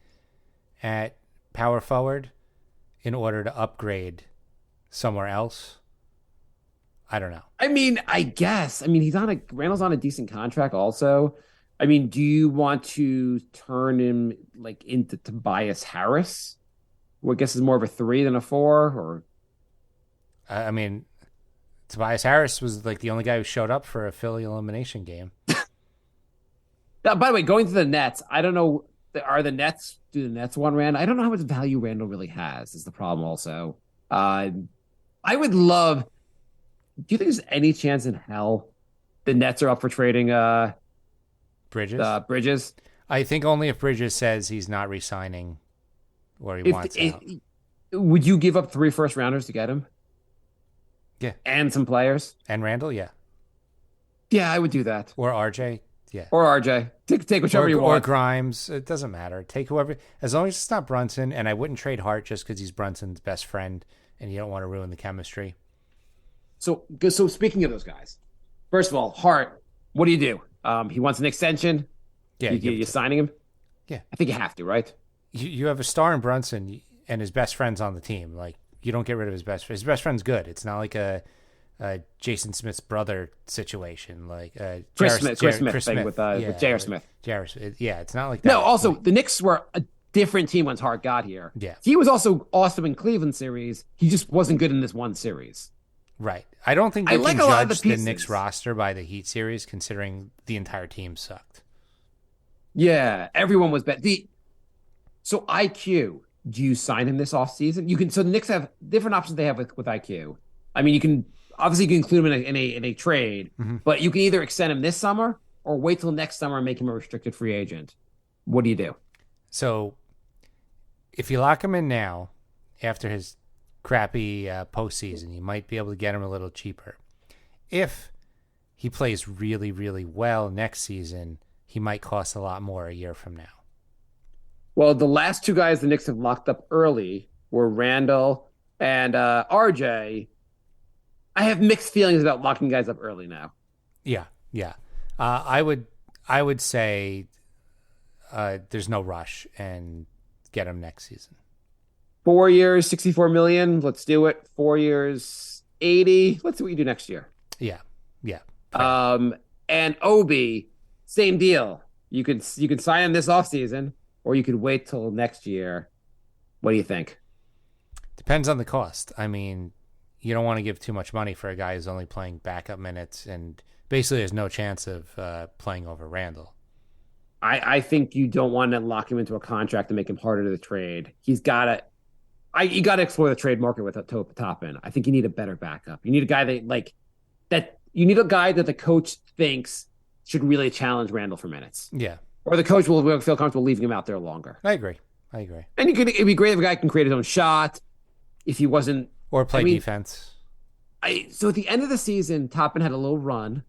at power forward in order to upgrade somewhere else. I don't know. I mean, I guess. I mean, Randall's on a decent contract also. I mean, do you want to turn him like into Tobias Harris? Who I guess is more of a 3 than a 4, or I mean, Tobias Harris was like the only guy who showed up for a Philly elimination game. Now, by the way, going to the Nets, I don't know. Do the Nets want Randall? I don't know how much value Randall really has, is the problem also. I would love. Do you think there's any chance in hell the Nets are up for trading Bridges? Bridges? I think only if Bridges says he's not re-signing or he wants out. Would you give up 3 first-rounders to get him? Yeah. And some players? And Randall, yeah. Yeah, I would do that. Or RJ, yeah. Or RJ. Take whichever you want. Or Grimes. It doesn't matter. Take whoever. As long as it's not Brunson, and I wouldn't trade Hart just because he's Brunson's best friend and you don't want to ruin the chemistry. So speaking of those guys, first of all, Hart, what do you do? He wants an extension. Yeah, you signing him? Yeah, I think you have to, right? You have a star in Brunson and his best friend's on the team. Like you don't get rid of his best friend. His best friend's good. It's not like a Jason Smith's brother situation, like Chris Smith with J.R. Smith. Yeah, it's not like that. No, also the Knicks were a different team once Hart got here. Yeah, he was also awesome in Cleveland series. He just wasn't good in this one series. Right. I don't think they can judge judge the Knicks roster by the Heat series, considering the entire team sucked. Yeah, everyone was bad. So IQ, do you sign him this offseason? You can. So the Knicks have different options they have with IQ. I mean, you can include him in a trade, but you can either extend him this summer or wait till next summer and make him a restricted free agent. What do you do? So if you lock him in now, after his crappy postseason, you might be able to get him a little cheaper. If he plays really, really well next season, he might cost a lot more a year from now. Well, the last 2 guys the Knicks have locked up early were Randall and RJ. I have mixed feelings about locking guys up early now. Yeah. I would say there's no rush and get him next season. 4 years, $64 million. Let's do it. 4 years, $80. Let's see what you do next year. Yeah. And Obi, same deal. You could sign him this offseason, or you could wait till next year. What do you think? Depends on the cost. I mean, you don't want to give too much money for a guy who's only playing backup minutes and basically has no chance of playing over Randall. I think you don't want to lock him into a contract to make him harder to trade. You got to explore the trade market with Toppin. I think you need a better backup. You need a guy that you need a guy that the coach thinks should really challenge Randall for minutes. Yeah. Or the coach will feel comfortable leaving him out there longer. I agree. And it'd be great if a guy can create his own shot. If he wasn't, or play defense. So at the end of the season, Toppin had a little run.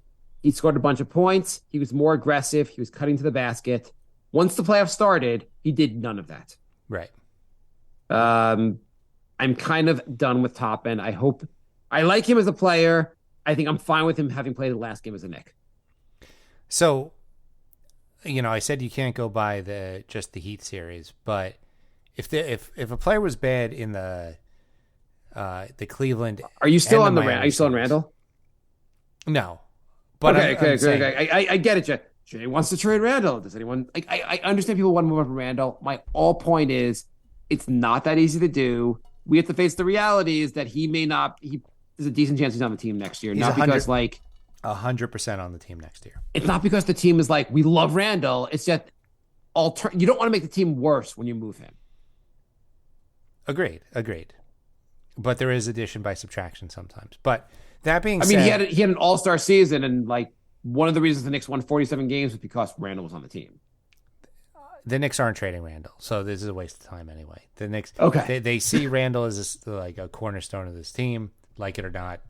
He scored a bunch of points. He was more aggressive. He was cutting to the basket. Once the playoffs started, he did none of that. Right. I'm kind of done with Toppin. I hope I like him as a player. I think I'm fine with him having played the last game as a Knick. So, I said you can't go by just the Heat series, but if a player was bad in the Cleveland, Are you still and on the Miami Are you still on series- Randall? No, but Okay, I'm saying- I get it, Jay. Jay wants to trade Randall. Does anyone I understand people want to move on from Randall. My all point is it's not that easy to do. We have to face the reality is that he may not there's a decent chance he's on the team next year. He's Not 100 because 100% on the team next year. it's not because the team is like, we love Randall. It's just you don't want to make the team worse when you move him. Agreed. But there is addition by subtraction sometimes. But that being I said, mean, he had an all-star season, and like one of the reasons the Knicks won 47 games was because Randall was on the team. the Knicks aren't trading Randall, so this is a waste of time anyway. The Knicks, Okay. they see Randall as like a cornerstone of this team, like it or not.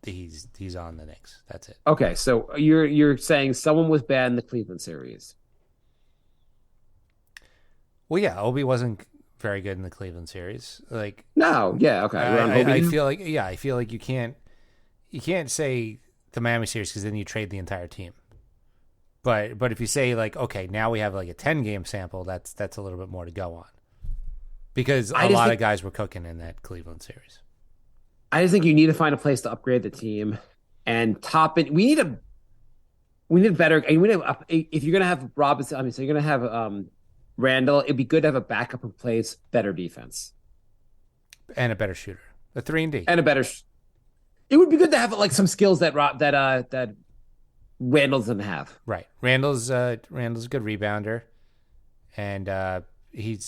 He's on the Knicks. That's it. Okay, so you're saying someone was bad in the Cleveland series. Well, yeah, Obi wasn't very good in the Cleveland series. Like, No, yeah, okay. We're on Obi I now? feel like you can't say the Miami series because then you trade the entire team. But if you say like, okay, now we have like a 10-game sample, that's a little bit more to go on, because a lot of guys were cooking in that Cleveland series. I just think you need to find a place to upgrade the team and top it. We need better. If you're gonna have Robinson, so you're gonna have Randall. It'd be good to have a backup who plays better defense And a better shooter, a 3-and-D, and a better. It would be good to have like some skills that Randall doesn't have. right? Randall's a good rebounder, and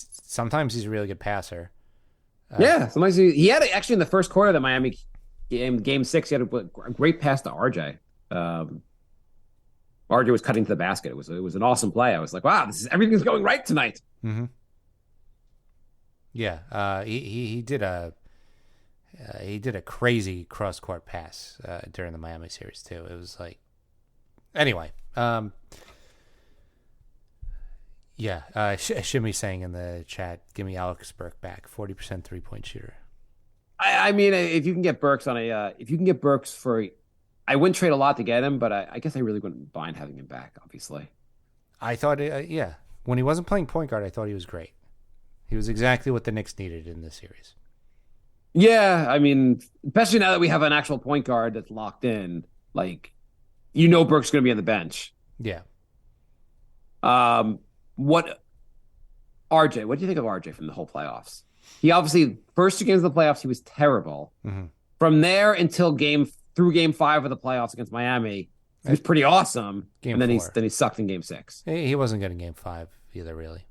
sometimes he's a really good passer. Yeah, sometimes he had actually in the first quarter of the Miami game 6. He had a great pass to RJ. RJ was cutting to the basket. It was an awesome play. I was like, wow, everything's going right tonight. Mm-hmm. Yeah, he did a crazy cross court pass during the Miami series too. It was like, anyway. Yeah, Shimmy saying in the chat, give me Alex Burke back, 40% 3-point shooter. I mean, if you can get Burks for, I wouldn't trade a lot to get him, but I guess I really wouldn't mind having him back. Obviously, I thought, when he wasn't playing point guard, I thought he was great. He was exactly what the Knicks needed in this series. yeah. I mean, especially now that we have an actual point guard that's locked in, like, Burks going to be on the bench. Yeah. What do you think of RJ from the whole playoffs? He obviously first 2 games of the playoffs he was terrible. Mm-hmm. From there until game 5 of the playoffs against Miami, he was pretty awesome. Game and then 4. he sucked in game 6. He wasn't good in game 5 either, really.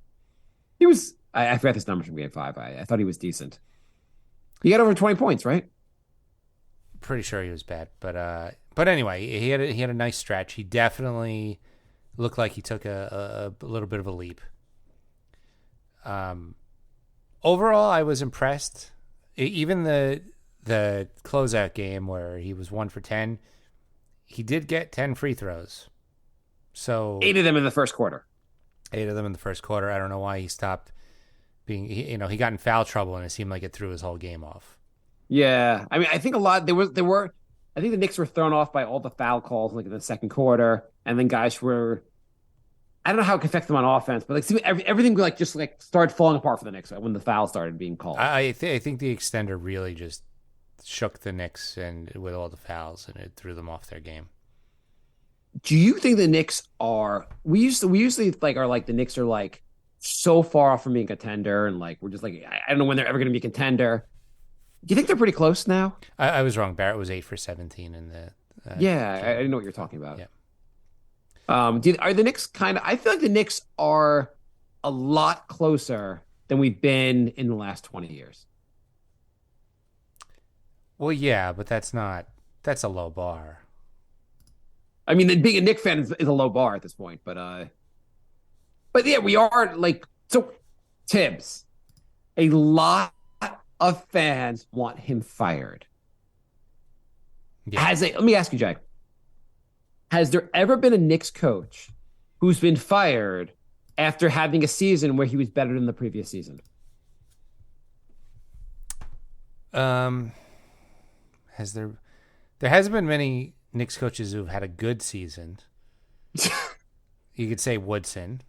He was I forgot his numbers from game 5. I thought he was decent. He got over 20 points, right? Pretty sure he was bad, but anyway, he had a nice stretch. He definitely looked like he took a little bit of a leap. Overall, I was impressed. Even the closeout game where he was 1 for 10, he did get 10 free throws. So 8 of them in the first quarter. 8 of them in the first quarter. I don't know why he stopped being. He got in foul trouble, and it seemed like it threw his whole game off. Yeah, I mean, I think a lot there were. I think the Knicks were thrown off by all the foul calls like in the second quarter, and then guys were. I don't know how it could affect them on offense, but like everything like just like started falling apart for the Knicks when the foul started being called. I think the extender really just shook the Knicks and with all the fouls, and it threw them off their game. Do you think the Knicks are? We usually like are like the Knicks are like so far off from being a contender, and like we're just like I don't know when they're ever going to be a contender. Do you think they're pretty close now? I was wrong. Barrett was 8 for 17 in the. Yeah, I didn't know what you're talking about. Yeah. Are the Knicks kind of? I feel like the Knicks are a lot closer than we've been in the last 20 years. Well, yeah, but that's a low bar. I mean, being a Knicks fan is a low bar at this point, but yeah, we are like so. Tibbs, a lot of fans want him fired. Yeah. Let me ask you, Jay. Has there ever been a Knicks coach who's been fired after having a season where he was better than the previous season? Has There hasn't been many Knicks coaches who've had a good season. You could say Woodson.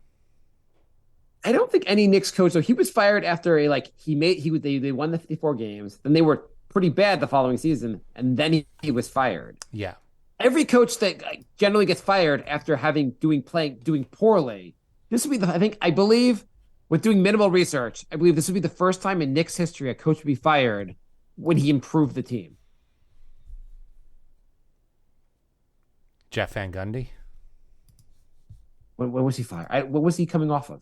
I don't think any Knicks coach. So he was fired after they won the 54 games. Then they were pretty bad the following season, and then he was fired. Yeah. Every coach that generally gets fired after doing poorly. This would be I believe with doing minimal research, I believe this would be the first time in Knicks history a coach would be fired when he improved the team. Jeff Van Gundy. When was he fired? What was he coming off of?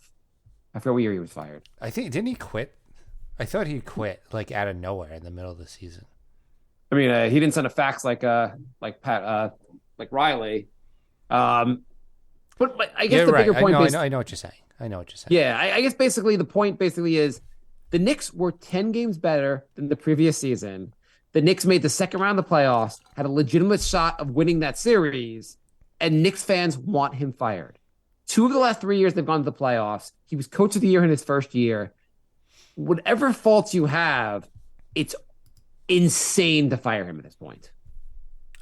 I forget what year he was fired. I think didn't he quit? I thought he quit like out of nowhere in the middle of the season. I mean, he didn't send a fax like Riley. But I guess the bigger point. I know what you're saying. Yeah, I guess basically the point is the Knicks were 10 games better than the previous season. The Knicks made the second round of the playoffs, had a legitimate shot of winning that series, and Knicks fans want him fired. 2 of the last 3 years they've gone to the playoffs. He was coach of the year in his first year. Whatever faults you have, it's insane to fire him at this point.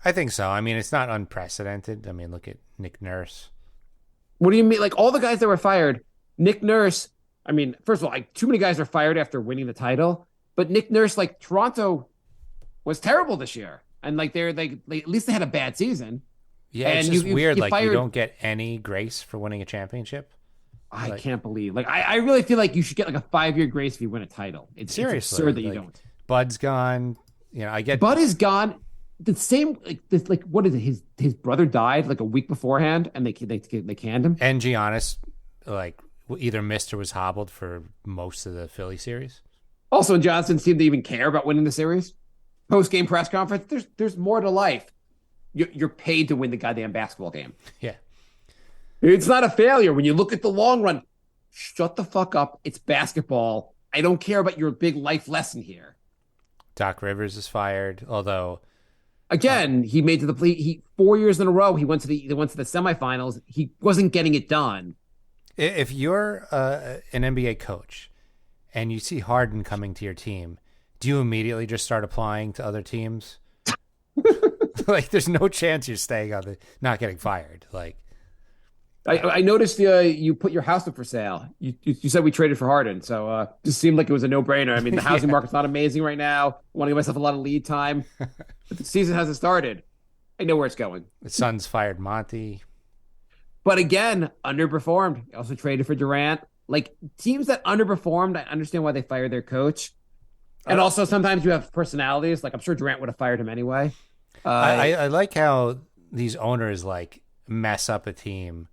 I think so. I mean, it's not unprecedented. I mean, look at Nick Nurse. What do you mean? Like all the guys that were fired, Nick Nurse, I mean, first of all, too many guys are fired after winning the title, but Nick Nurse, Toronto was terrible this year. And they're at least they had a bad season. Yeah, and it's just weird. You you don't get any grace for winning a championship. I can't believe. I really feel like you should get a 5-year grace if you win a title. It's absurd that you don't. Bud's gone. I get Bud is gone. The same what is it? His brother died a week beforehand, and they canned him. And Giannis either missed or was hobbled for most of the Philly series. Also, Johnson seemed to even care about winning the series. Post-game press conference. There's more to life. You're paid to win the goddamn basketball game. Yeah. It's not a failure. When you look at the long run, shut the fuck up. It's basketball. I don't care about your big life lesson here. Doc Rivers is fired, although again, he made to the play. 4 years in a row, he went to the semifinals. He wasn't getting it done. If you're an NBA coach and you see Harden coming to your team, do you immediately just start applying to other teams? There's no chance you're staying on not getting fired. I noticed you put your house up for sale. You said we traded for Harden, so just seemed like it was a no-brainer. I mean, the housing market's not amazing right now. I want to give myself a lot of lead time. But the season hasn't started. I know where it's going. The Suns fired Monty. But again, underperformed. Also traded for Durant. Teams that underperformed, I understand why they fired their coach. And also sometimes you have personalities. I'm sure Durant would have fired him anyway. I like how these owners mess up a team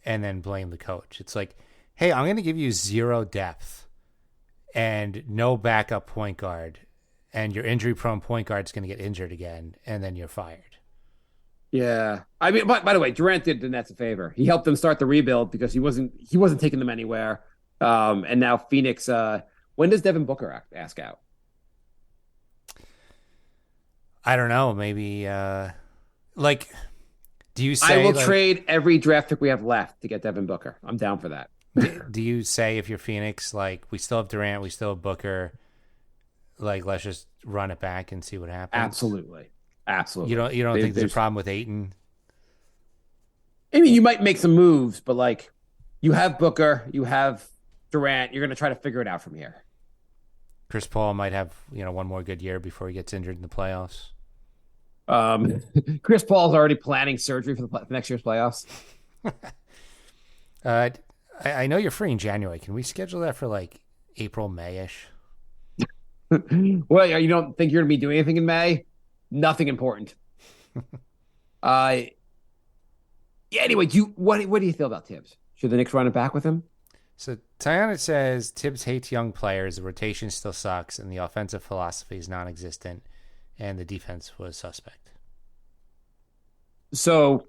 and then blame the coach. It's hey, I'm going to give you 0 depth and no backup point guard, and your injury-prone point guard's going to get injured again, and then you're fired. Yeah, I mean, by the way, Durant did the Nets a favor. He helped them start the rebuild because he wasn't taking them anywhere. And now Phoenix. When does Devin Booker ask out? I don't know. Maybe, do you say... I will trade every draft pick we have left to get Devin Booker. I'm down for that. Do you say if you're Phoenix, we still have Durant, we still have Booker, let's just run it back and see what happens? Absolutely. You don't think there's a problem with Ayton? I mean, you might make some moves, but you have Booker, you have Durant. You're going to try to figure it out from here. Chris Paul might have one more good year before he gets injured in the playoffs. Chris Paul's already planning surgery for the next year's playoffs. I know you're free in January. Can we schedule that for April, May-ish? Well, you don't think you're going to be doing anything in May? Nothing important. Yeah. Anyway, what do you feel about Tibbs? Should the Knicks run it back with him? So Tiana says Tibbs hates young players. The rotation still sucks, and the offensive philosophy is non-existent, and the defense was suspect. So,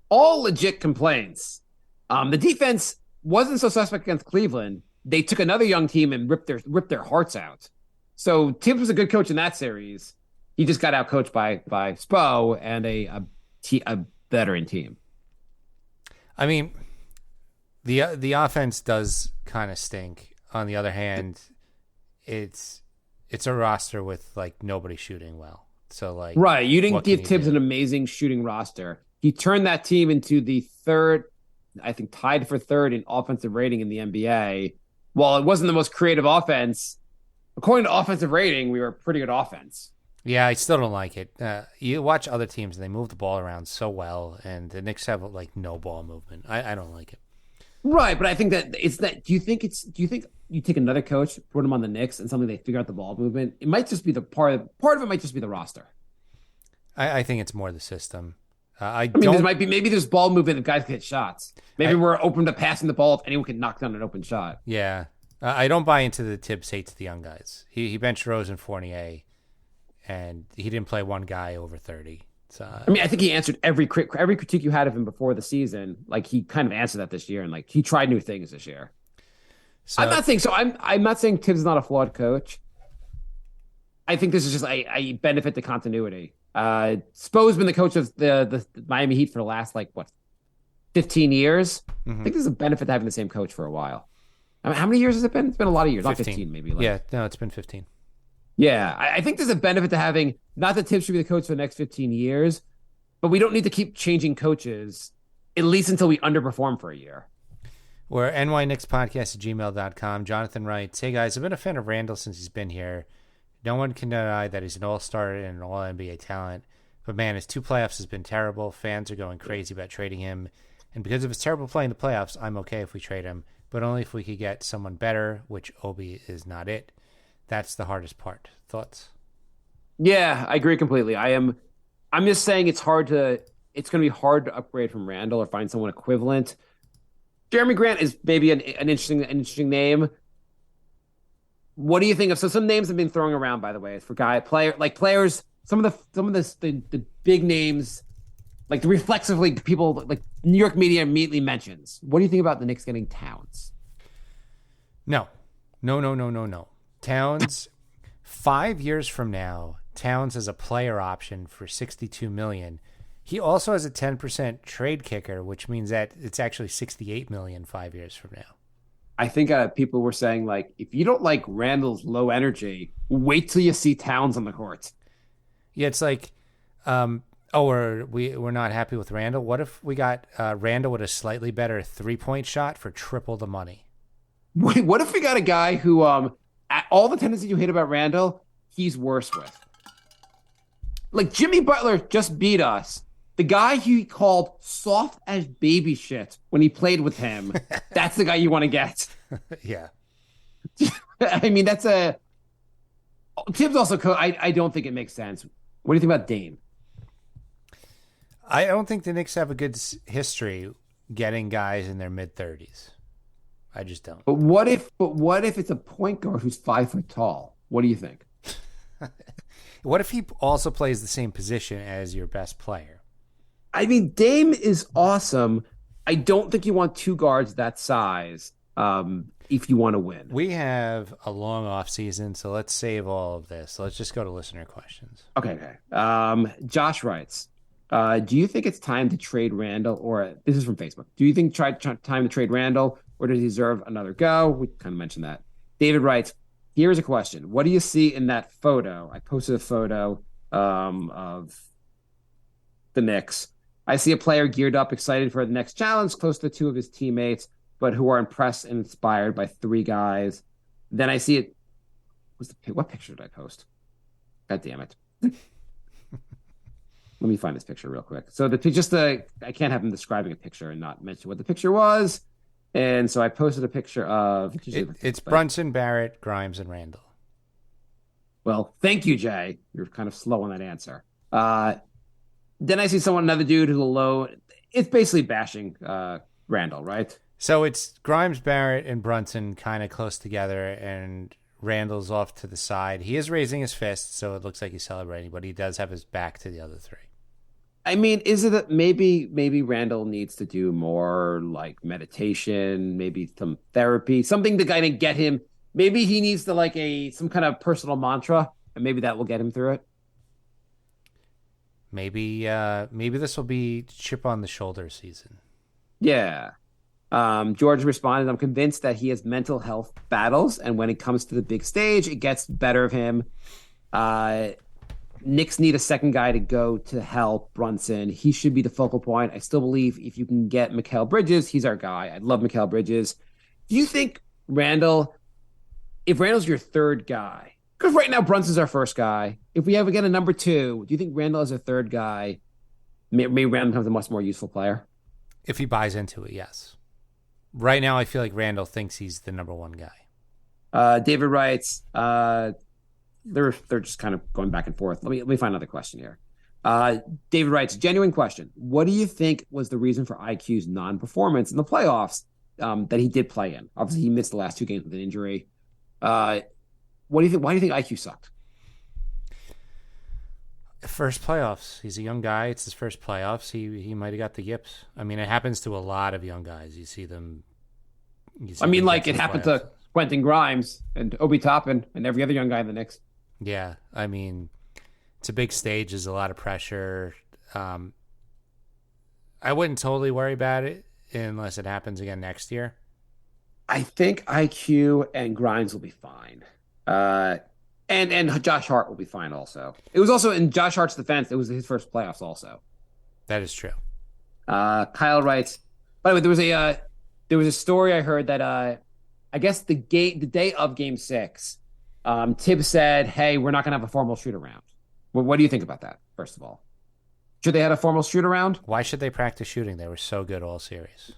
all legit complaints. The defense wasn't so suspect against Cleveland. They took another young team and ripped their hearts out. So Tibbs was a good coach in that series. He just got outcoached by Spo and a veteran team. I mean, the offense does kind of stink. On the other hand, it's a roster with nobody shooting well. So like, Right. You didn't what can give you Tibbs do? an amazing shooting roster. He turned that team into the third, I think tied for third in offensive rating in the NBA. While it wasn't the most creative offense, according to offensive rating, we were a pretty good offense. Yeah, I still don't like it. You watch other teams and they move the ball around so well, and the Knicks have like no ball movement. I don't like it. Right, but I think that it's that. Do you think you take another coach, put him on the Knicks, and suddenly they figure out the ball movement? It might just be the part of it might just be the roster. I think it's more the system. I mean, there might be maybe there's ball movement if guys can hit shots. Maybe we're open to passing the ball if anyone can knock down an open shot. Yeah, I don't buy into the Tibbs hate to the young guys. He benched Rose and Fournier, and he didn't play one guy over 30. So, I mean, I think he answered every critique you had of him before the season. Like he kind of answered that this year, and like he tried new things this year. so I'm not saying so. I'm not saying Tibbs is not a flawed coach. I think this is just a benefit to continuity. Spo's been the coach of the Miami Heat for the last 15 years. I think there's a benefit to having the same coach for a while. I mean, how many years has it been? It's been a lot of years. 15. Not 15, maybe. Yeah, no, it's been 15. Yeah, I think there's a benefit to having not that Tibbs should be the coach for the next 15 years, but we don't need to keep changing coaches at least until we underperform for a year. We're nynixpodcast@gmail.com. Jonathan writes, "Hey guys, I've been a fan of Randall since he's been here. No one can deny that he's an all-star and an all-NBA talent. But man, his 2 playoffs has been terrible. Fans are going crazy about trading him. And because of his terrible play in the playoffs, I'm okay if we trade him, but only if we could get someone better, which Obi is not it. That's the hardest part." Thoughts? Yeah, I agree completely. I'm just saying it's going to be hard to upgrade from Randall or find someone equivalent. Jeremy Grant is maybe an interesting name. What do you think of? So some names have been thrown around, by the way, for players. Some of the big names, like the reflexively people like New York media immediately mentions. What do you think about the Knicks getting Towns? No. Towns, 5 years from now, Towns has a player option for $62 million. He also has a 10% trade kicker, which means that it's actually $68 million 5 years from now. I think people were saying, like, if you don't like Randall's low energy, wait till you see Towns on the court. Yeah, it's like, we're not happy with Randall. What if we got Randall with a slightly better 3-point shot for triple the money? Wait, what if we got a guy who, all the tendencies you hate about Randall, he's worse with? Like Jimmy Butler just beat us. The guy he called soft as baby shit when he played with him, that's the guy you want to get. Yeah. I mean, Tibbs also, I don't think it makes sense. What do you think about Dame? I don't think the Knicks have a good history getting guys in their mid-30s. I just don't. But what if it's a point guard who's 5 foot tall? What do you think? What if he also plays the same position as your best player? I mean, Dame is awesome. I don't think you want 2 guards that size if you want to win. We have a long off season, so let's save all of this. Let's just go to listener questions. Okay. Josh writes, do you think it's time to trade Randall, or this is from Facebook. Do you think time to trade Randall, or does he deserve another go? We kind of mentioned that. David writes, here's a question. What do you see in that photo? I posted a photo of the Knicks. I see a player geared up, excited for the next challenge, close to 2 of his teammates, but who are impressed and inspired by 3 guys. Then I see it. What picture did I post? God damn it. Let me find this picture real quick. So I can't have him describing a picture and not mention what the picture was. And so I posted a picture of... It's Brunson, Barrett, Grimes, and Randall. Well, thank you, Jay. You're kind of slow on that answer. Then I see another dude who's low. It's basically bashing Randall, right? So it's Grimes, Barrett, and Brunson kind of close together, and Randall's off to the side. He is raising his fist, so it looks like he's celebrating, but he does have his back to the other 3. I mean, is it that maybe Randall needs to do more like meditation, maybe some therapy, something to kind of get him. Maybe he needs to some kind of personal mantra, and maybe that will get him through it. Maybe this will be chip on the shoulder season. Yeah. George responded, I'm convinced that he has mental health battles, and when it comes to the big stage, it gets better of him. Knicks need a second guy to go to help Brunson. He should be the focal point. I still believe if you can get Mikal Bridges, he's our guy. I love Mikal Bridges. Do you think if Randall's your third guy, because right now Brunson's our first guy, if we have again a number 2, do you think Randall as a third guy, maybe Randall becomes a much more useful player? If he buys into it, yes. Right now, I feel like Randall thinks he's the number 1 guy. David writes, they're just kind of going back and forth. Let me find another question here. David writes, genuine question. What do you think was the reason for IQ's non-performance in the playoffs that he did play in? Obviously, he missed the last 2 games with an injury. What do you think? Why do you think IQ sucked? First playoffs. He's a young guy. It's his first playoffs. He might have got the yips. I mean, it happens to a lot of young guys. You see them. It happened to Quentin Grimes and Obi Toppin and every other young guy in the Knicks. Yeah, I mean, it's a big stage. There's a lot of pressure. I wouldn't totally worry about it unless it happens again next year. I think IQ and Grimes will be fine. And Josh Hart will be fine also. It was also in Josh Hart's defense, it was his first playoffs also. That is true. Kyle writes, by the way, there was a story I heard that I guess the day of game 6, Tibbs said, hey, we're not gonna have a formal shoot around. What do you think about that, first of all? Should they have a formal shoot around? Why should they practice shooting? They were so good all series.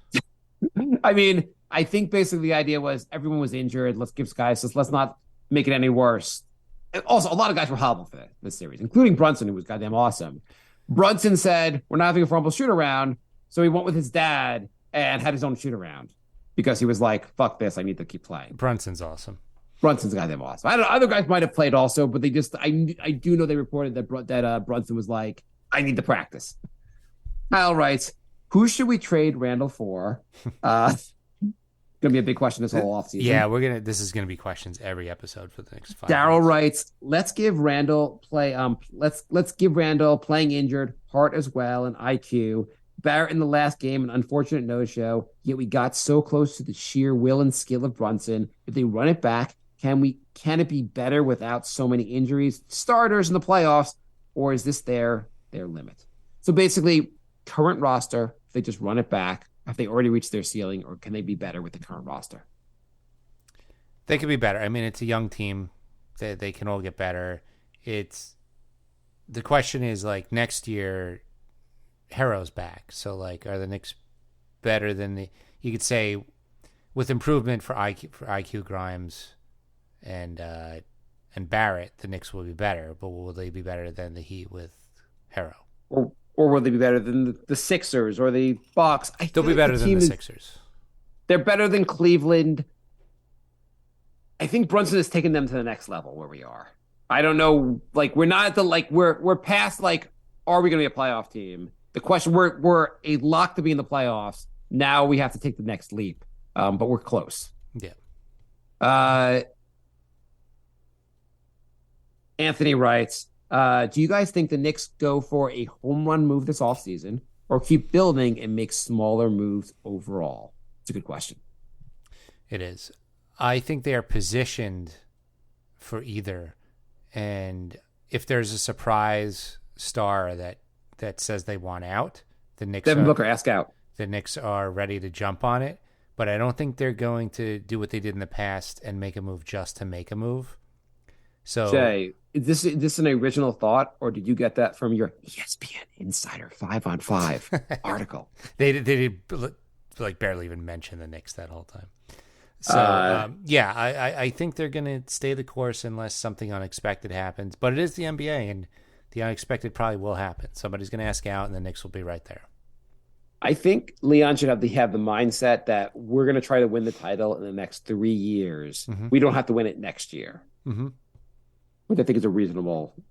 I mean, I think basically the idea was everyone was injured. Let's not make it any worse. And also, a lot of guys were hobbled for this series, including Brunson, who was goddamn awesome. Brunson said, we're not having a formal shoot around. So he went with his dad and had his own shoot around because he was like, fuck this. I need to keep playing. Brunson's awesome. Brunson's goddamn awesome. I don't know. Other guys might have played also, but I do know they reported that Brunson was like, I need to practice. Kyle writes, who should we trade Randall for? Gonna be a big question this whole offseason. Yeah, this is gonna be questions every episode for the next 5 Daryl months. writes, let's give Randall playing injured, Hart as well, and IQ. Barrett in the last game, an unfortunate no-show, yet we got so close to the sheer will and skill of Brunson. If they run it back, can it be better without so many injuries? Starters in the playoffs, or is this their limit? So basically, current roster, if they just run it back, have they already reached their ceiling, or can they be better with the current roster? They could be better. I mean, it's a young team. They can all get better. The question is, like, next year, Harrow's back. So, like, are the Knicks better than you could say, with improvement for IQ Grimes and Barrett, the Knicks will be better. But will they be better than the Heat with Harrow? Or will they be better than the Sixers or the Bucks? They'll be better than the Sixers. They're better than Cleveland. I think Brunson has taken them to the next level where we are. I don't know. Like, we're not at the, like, we're past, like, are we going to be a playoff team? The question, we're a lock to be in the playoffs. Now we have to take the next leap. But we're close. Yeah. Anthony writes, do you guys think the Knicks go for a home run move this offseason or keep building and make smaller moves overall? It's a good question. It is. I think they are positioned for either. And if there's a surprise star that says they want out, the Knicks Devin Booker, ask out. The Knicks are ready to jump on it. But I don't think they're going to do what they did in the past and make a move just to make a move. So, Jay, is this an original thought, or did you get that from your ESPN Insider 5-on-5 article? They did like barely even mention the Knicks that whole time. So I think they're going to stay the course unless something unexpected happens. But it is the NBA, and the unexpected probably will happen. Somebody's going to ask out, and the Knicks will be right there. I think Leon should have the mindset that we're going to try to win the title in the next 3 years. Mm-hmm. We don't have to win it next year. Mm-hmm. Which I think is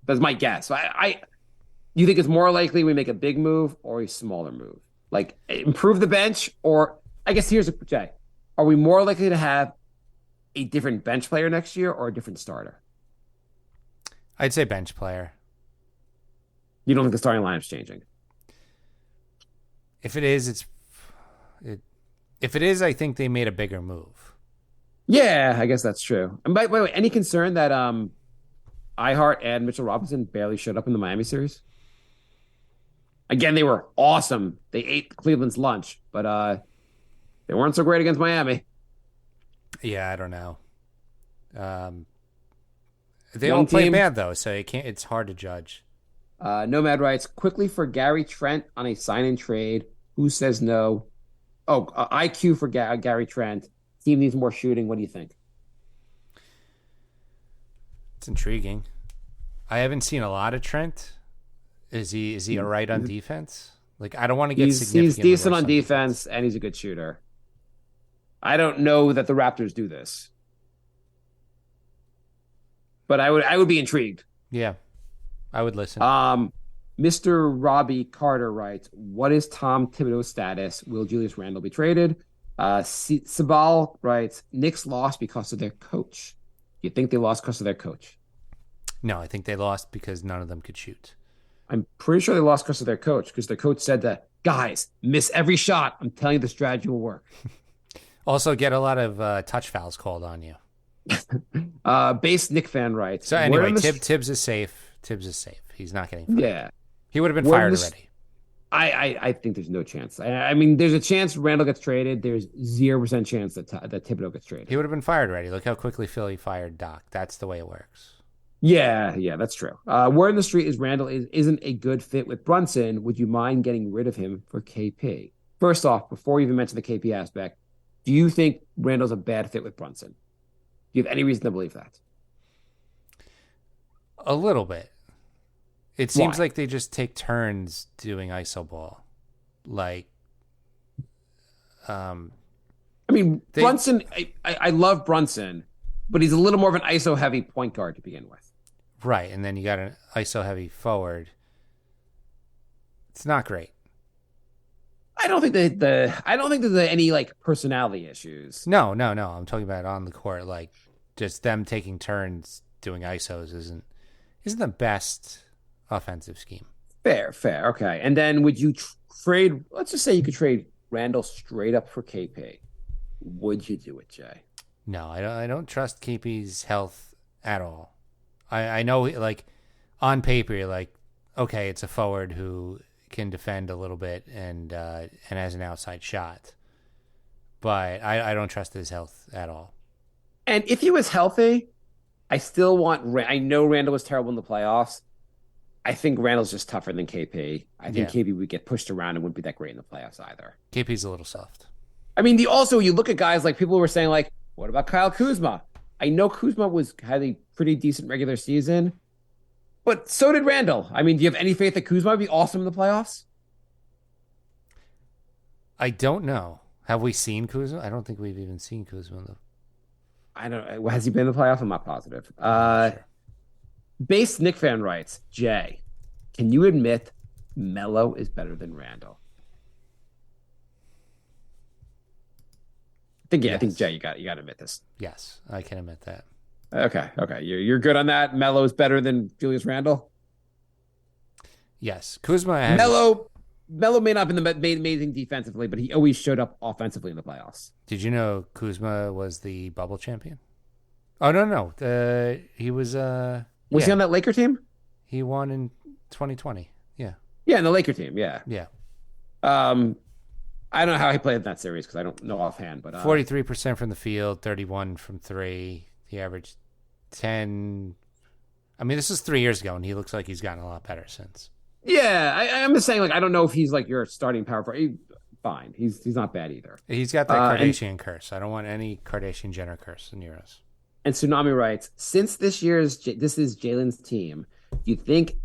that's my guess. You think it's more likely we make a big move or a smaller move? Like, improve the bench, or I guess Jay, are we more likely to have a different bench player next year or a different starter? I'd say bench player. You don't think the starting lineup's changing? If it is, if it is, I think they made a bigger move. Yeah, I guess that's true. And by the way, any concern that iHeart and Mitchell Robinson barely showed up in the Miami series. Again, they were awesome. They ate Cleveland's lunch, but they weren't so great against Miami. Yeah, I don't know. They Young all play team. bad though, so it's hard to judge. Nomad writes quickly for Gary Trent on a sign and trade. Who says no? Oh, IQ for Gary Trent. Team needs more shooting. What do you think? It's intriguing. I haven't seen a lot of Trent. Is he all right on defense? Like, I don't want to get He's significantly decent worse on defense, and he's a good shooter. I don't know that the Raptors do this, but I would be intrigued. Yeah, I would listen. Mr. Robbie Carter writes, what is Tom Thibodeau's status? Will Julius Randle be traded? Sabal writes, Knicks lost because of their coach. You think they lost because of their coach? No, I think they lost because none of them could shoot. I'm pretty sure they lost because of their coach, because their coach said that, guys, miss every shot. I'm telling you the strategy will work. Also, get a lot of touch fouls called on you. Base Nick fan writes. So anyway, Tibbs is safe. Tibbs is safe. He's not getting fired. Yeah. He would have been fired already. I think there's no chance. I mean, there's a chance Randall gets traded. There's 0% chance that Thibodeau gets traded. He would have been fired already. Look how quickly Philly fired Doc. That's the way it works. Yeah, that's true. Word in the street is Randall isn't a good fit with Brunson. Would you mind getting rid of him for KP? First off, before you even mention the KP aspect, do you think Randall's a bad fit with Brunson? Do you have any reason to believe that? A little bit. It seems Why? like they just take turns doing iso ball. Like, I mean, Brunson, I love Brunson, but he's a little more of an ISO heavy point guard to begin with. right, and then you got an iso heavy forward. It's not great. I don't think there's any like personality issues. No. I'm talking about on the court. Like, just them taking turns doing isos isn't the best offensive scheme. Fair. Okay. And then would you trade, let's just say you could trade Randall straight up for KP. Would you do it, Jay? No, I don't trust KP's health at all. I know, like, on paper, you're like, okay, it's a forward who can defend a little bit and has an outside shot. But I don't trust his health at all. And if he was healthy, I still want, I know Randall was terrible in the playoffs. I think Randall's just tougher than KP. I think KP would get pushed around and wouldn't be that great in the playoffs either. KP's a little soft. I mean, you look at guys like people were saying, like, what about Kyle Kuzma? I know Kuzma had a pretty decent regular season, but so did Randall. I mean, do you have any faith that Kuzma would be awesome in the playoffs? I don't know. Have we seen Kuzma? I don't think we've even seen Kuzma. I don't know. Has he been in the playoffs? I'm not positive. Sure. Base Nick fan writes, Jay, can you admit Melo is better than Randall? I think Jay, you got to admit this. Yes, I can admit that. Okay. You're good on that. Melo is better than Julius Randle. Yes, Kuzma has Melo may not have been amazing defensively, but he always showed up offensively in the playoffs. Did you know Kuzma was the bubble champion? Oh no. He was. Was he on that Laker team? He won in 2020. Yeah. Yeah, in the Laker team. Yeah. Yeah. I don't know how he played in that series because I don't know offhand, but 43% from the field, 31 from three. He averaged 10. I mean, this is 3 years ago, and he looks like he's gotten a lot better since. Yeah, I'm just saying, like, I don't know if he's like your starting power forward. Fine, he's not bad either. He's got that Kardashian curse. I don't want any Kardashian Jenner curse near us. And Tsunami writes, since this is Jalen's team, do you think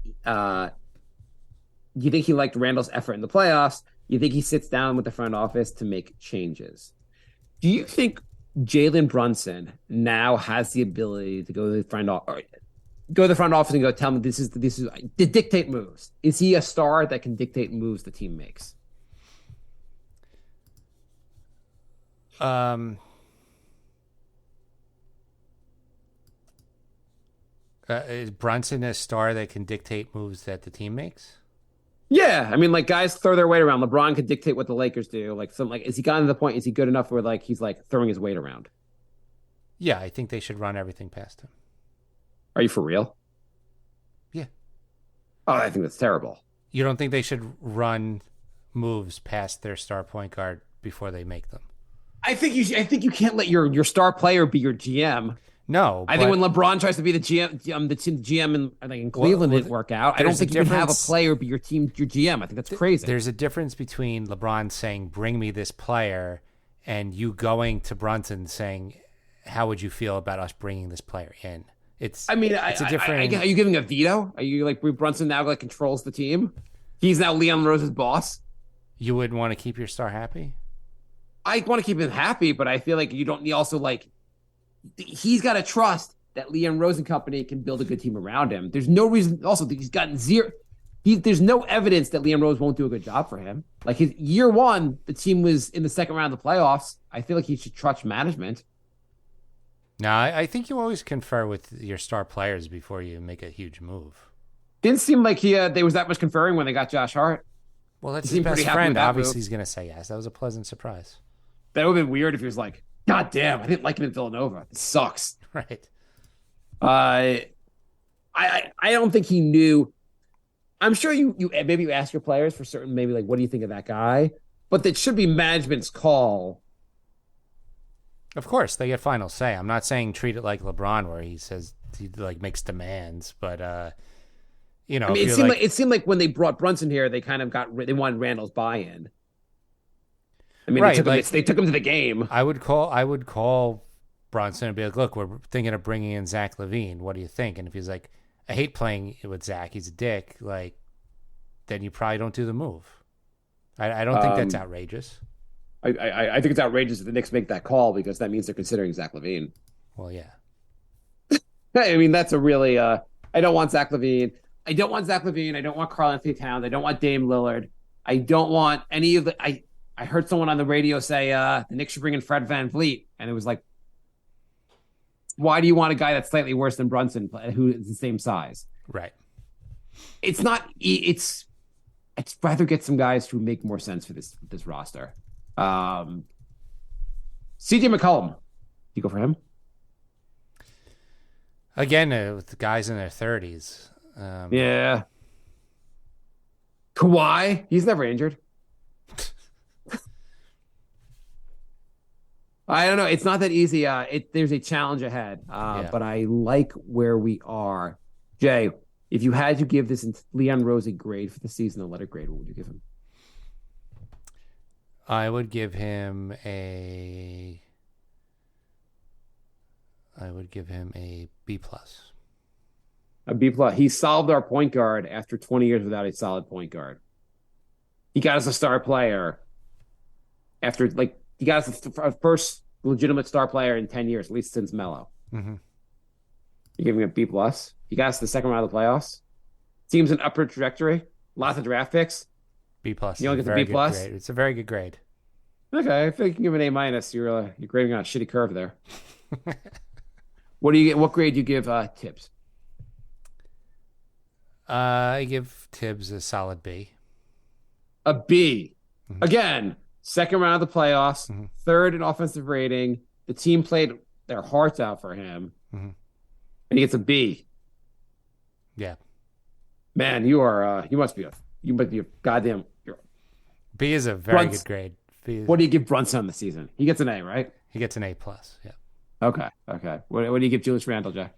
he liked Randall's effort in the playoffs? You think he sits down with the front office to make changes? Do you think Jalen Brunson now has the ability to go to the front office and go, tell me this is to dictate moves? Is he a star that can dictate moves the team makes? Is Brunson a star that can dictate moves that the team makes? Yeah, I mean, like, guys throw their weight around. LeBron could dictate what the Lakers do. Like, is he gotten to the point? Is he good enough where like he's like throwing his weight around? Yeah, I think they should run everything past him. Are you for real? Yeah. Oh, I think that's terrible. You don't think they should run moves past their star point guard before they make them? I think you can't let your star player be your GM. No, I think when LeBron tries to be the GM, the team GM in, I think in Cleveland didn't work out. I don't think you can have a player be your GM. I think that's crazy. There's a difference between LeBron saying, "Bring me this player," and you going to Brunson saying, "How would you feel about us bringing this player in?" It's a different. Are you giving a veto? Are you like Brunson now like controls the team? He's now Leon Rose's boss. You wouldn't want to keep your star happy? I want to keep him happy, but I feel like you don't also like he's got to trust that Leon Rose and company can build a good team around him. There's no reason. Also, he's gotten zero. There's no evidence that Leon Rose won't do a good job for him. Like his year one, the team was in the second round of the playoffs. I feel like he should trust management. No, I think you always confer with your star players before you make a huge move. Didn't seem like there was that much conferring when they got Josh Hart. Well, that's his best friend. Obviously, he's going to say yes. That was a pleasant surprise. That would have been weird if he was like, God damn, I didn't like him in Villanova. It sucks. Right. I don't think he knew. I'm sure you maybe you ask your players for certain, maybe like, what do you think of that guy? But that should be management's call. Of course, they get final say. I'm not saying treat it like LeBron, where he says he like makes demands, but I mean, it seemed like when they brought Brunson here, they kind of they wanted Randall's buy-in. I mean, right, they took him to the game. I would call Brunson and be like, look, we're thinking of bringing in Zach LaVine. What do you think? And if he's like, I hate playing with Zach, he's a dick, like, then you probably don't do the move. I don't think that's outrageous. I think it's outrageous that the Knicks make that call because that means they're considering Zach LaVine. Well, yeah. I mean, that's a really I don't want Zach LaVine. I don't want Zach LaVine. I don't want Karl Anthony Towns. I don't want Dame Lillard. I don't want any of the I heard someone on the radio say the Knicks should bring in Fred VanVleet, and it was like, why do you want a guy that's slightly worse than Brunson, who is the same size? Right. It's not. I'd rather get some guys who make more sense for this roster. CJ McCollum, you go for him again with the guys in their 30s. Yeah. Kawhi, he's never injured. I don't know. It's not that easy. There's a challenge ahead, but I like where we are. Jay, if you had to give this Leon Rose a grade for the season, a letter grade, what would you give him? I would give him a B plus. A B plus. He solved our point guard after 20 years without a solid point guard. He got us a star player after he got us a first legitimate star player in 10 years, at least since Melo. Mm-hmm. You give him a B plus. He got us the second round of the playoffs. Team's an upward trajectory. Lots of draft picks. B plus. You only get the B plus. It's a very good grade. Okay, I think you can give an A minus. You're grading on a shitty curve there. What do you get? What grade do you give Tibbs? I give Tibbs a solid B. A B. Mm-hmm. Again, second round of the playoffs, mm-hmm. Third in offensive rating. The team played their hearts out for him, mm-hmm. and he gets a B. Yeah, man, you must be a goddamn. B is a very good grade. What do you give Brunson on the season? He gets an A, right? He gets an A plus. Yeah. Okay. What do you give Julius Randle, Jack?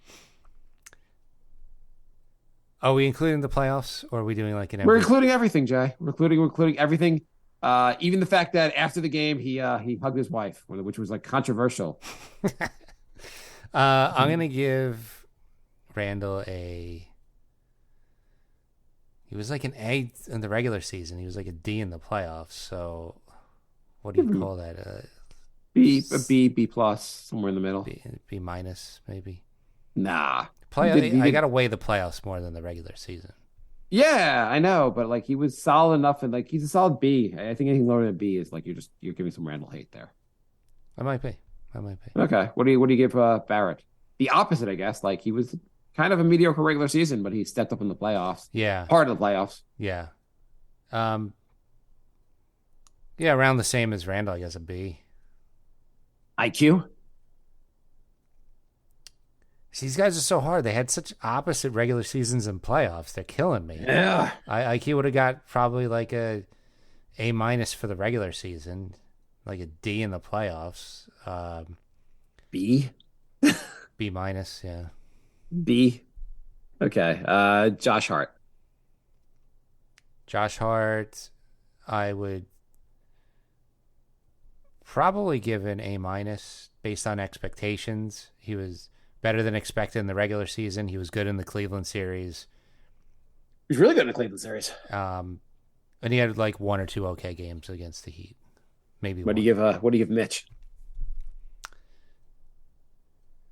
Are we including the playoffs, or are we doing like an? We're including everything, Jay. We're including everything. Even the fact that after the game he hugged his wife, which was like controversial. I'm gonna give Randall He was like an A in the regular season. He was like a D in the playoffs. So, what do you call that? B plus, somewhere in the middle. B minus, maybe. Nah. I got to weigh the playoffs more than the regular season. Yeah, I know, but he was solid enough, and he's a solid B. I think anything lower than B is you're giving some Randall hate there. I might be. Okay. What do you give Barrett? The opposite, I guess. He was kind of a mediocre regular season, but he stepped up in the playoffs. Yeah. Part of the playoffs. Yeah. Yeah, around the same as Randall, I guess, a B. IQ? These guys are so hard. They had such opposite regular seasons and playoffs. They're killing me. Yeah. He would have got probably like A- for the regular season, like a D in the playoffs. B? B-, yeah. B? Okay. Josh Hart. Josh Hart, I would probably give an A- based on expectations. He was better than expected in the regular season. He was good in the Cleveland series. He's really good in the Cleveland series. And he had like one or two okay games against the Heat. Maybe What one. do you give Mitch?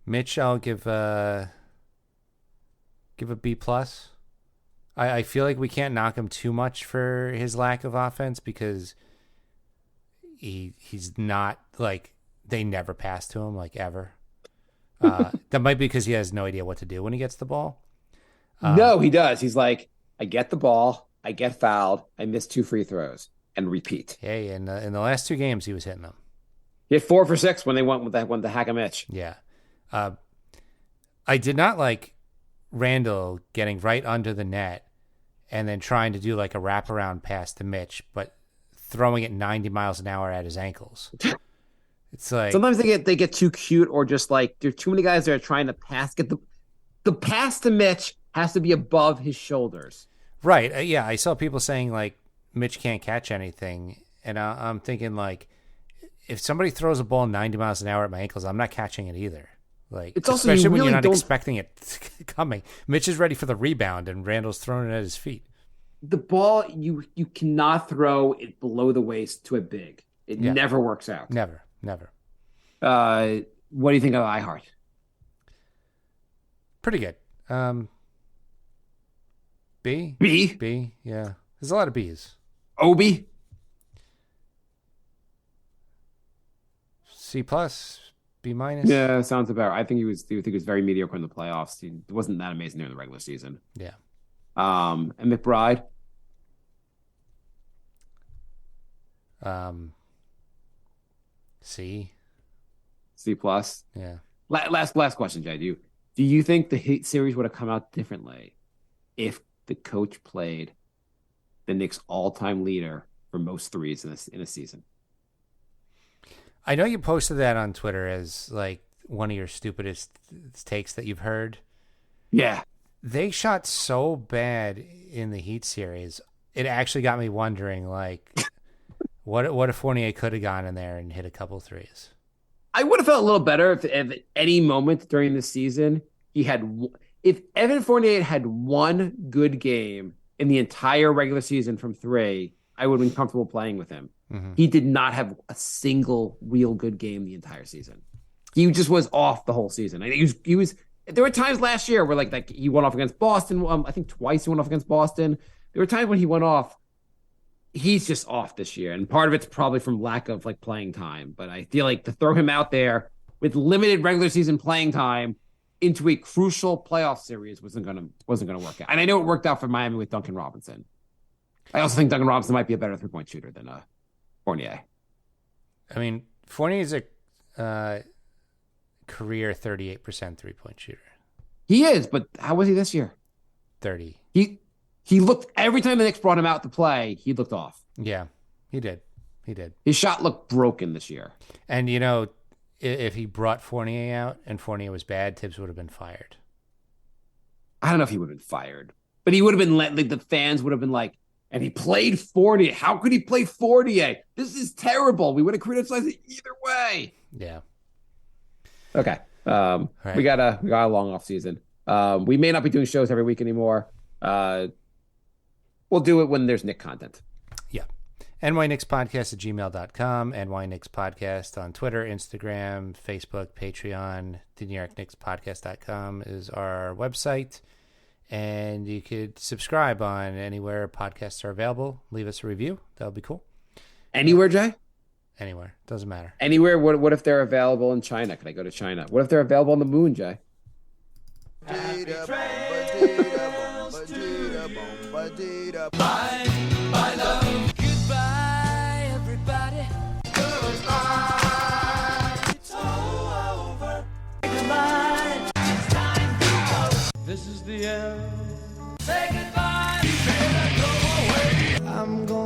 Mitch, I'll give a B+. I feel like we can't knock him too much for his lack of offense because he's not like they never pass to him like ever. That might be because he has no idea what to do when he gets the ball. No, he does. He's like, I get the ball, I get fouled, I miss 2 free throws, and repeat. Hey, in the last 2 games, he was hitting them. He had 4 for 6 when they went with the hack a Mitch. Yeah. I did not like Randall getting right under the net and then trying to do like a wraparound pass to Mitch, but throwing it 90 miles an hour at his ankles. It's like Sometimes they get too cute, or just like there are too many guys that are trying to pass. Get the pass to Mitch has to be above his shoulders. right. Yeah, I saw people saying like Mitch can't catch anything, and I'm thinking like if somebody throws a ball 90 miles an hour at my ankles, I'm not catching it either. Like It's also, especially you when really you're not don't- expecting it coming. Mitch is ready for the rebound, and Randall's throwing it at his feet. The ball you cannot throw it below the waist to a big. It Yeah. never works out. Never. What do you think of iHeart? Pretty good. B? B? B, yeah. There's a lot of B's. Obi? C+, B-. Yeah, sounds about right. I think he was very mediocre in the playoffs. He wasn't that amazing during the regular season. Yeah. And McBride? C. C+. Yeah. Last question, Jay. Do you think the Heat series would have come out differently if the coach played the Knicks' all-time leader for most threes in a season? I know you posted that on Twitter as like one of your stupidest takes that you've heard. Yeah. They shot so bad in the Heat series. It actually got me wondering, like, what if Fournier could have gone in there and hit a couple threes? I would have felt a little better if at any moment during the season if Evan Fournier had one good game in the entire regular season from 3, I would have been comfortable playing with him. Mm-hmm. He did not have a single real good game the entire season. He just was off the whole season. I think he was. There were times last year where like he went off against Boston. I think twice he went off against Boston. There were times when he went off. He's just off this year, and part of it's probably from lack of like playing time. But I feel like to throw him out there with limited regular season playing time into a crucial playoff series wasn't gonna work out. And I know it worked out for Miami with Duncan Robinson. I also think Duncan Robinson might be a better 3-point shooter than Fournier. I mean, Fournier's a career 38% 3-point shooter. He is, but how was he this year? 30. He looked, every time the Knicks brought him out to play, he looked off. Yeah, he did. His shot looked broken this year. And, you know, if he brought Fournier out and Fournier was bad, Tibbs would have been fired. I don't know if he would have been fired, but he would have been like the fans would have been like, and he played Fournier. How could he play Fournier? This is terrible. We would have criticized it either way. Yeah. Okay. right. We got a long off season. We may not be doing shows every week anymore. We'll do it when there's Nick content. Yeah. nyknickspodcast@gmail.com, nyknickspodcast on Twitter, Instagram, Facebook, Patreon. The New York Knicks podcast.com is our website. And you could subscribe on anywhere podcasts are available. Leave us a review. That would be cool. Anywhere, Jay? Anywhere. Doesn't matter. Anywhere? What if they're available in China? Can I go to China? What if they're available on the moon, Jay? Bye, love. Goodbye, everybody. Goodbye. It's all over. Goodbye. It's time. This is the end. Say goodbye. You better go away. I'm going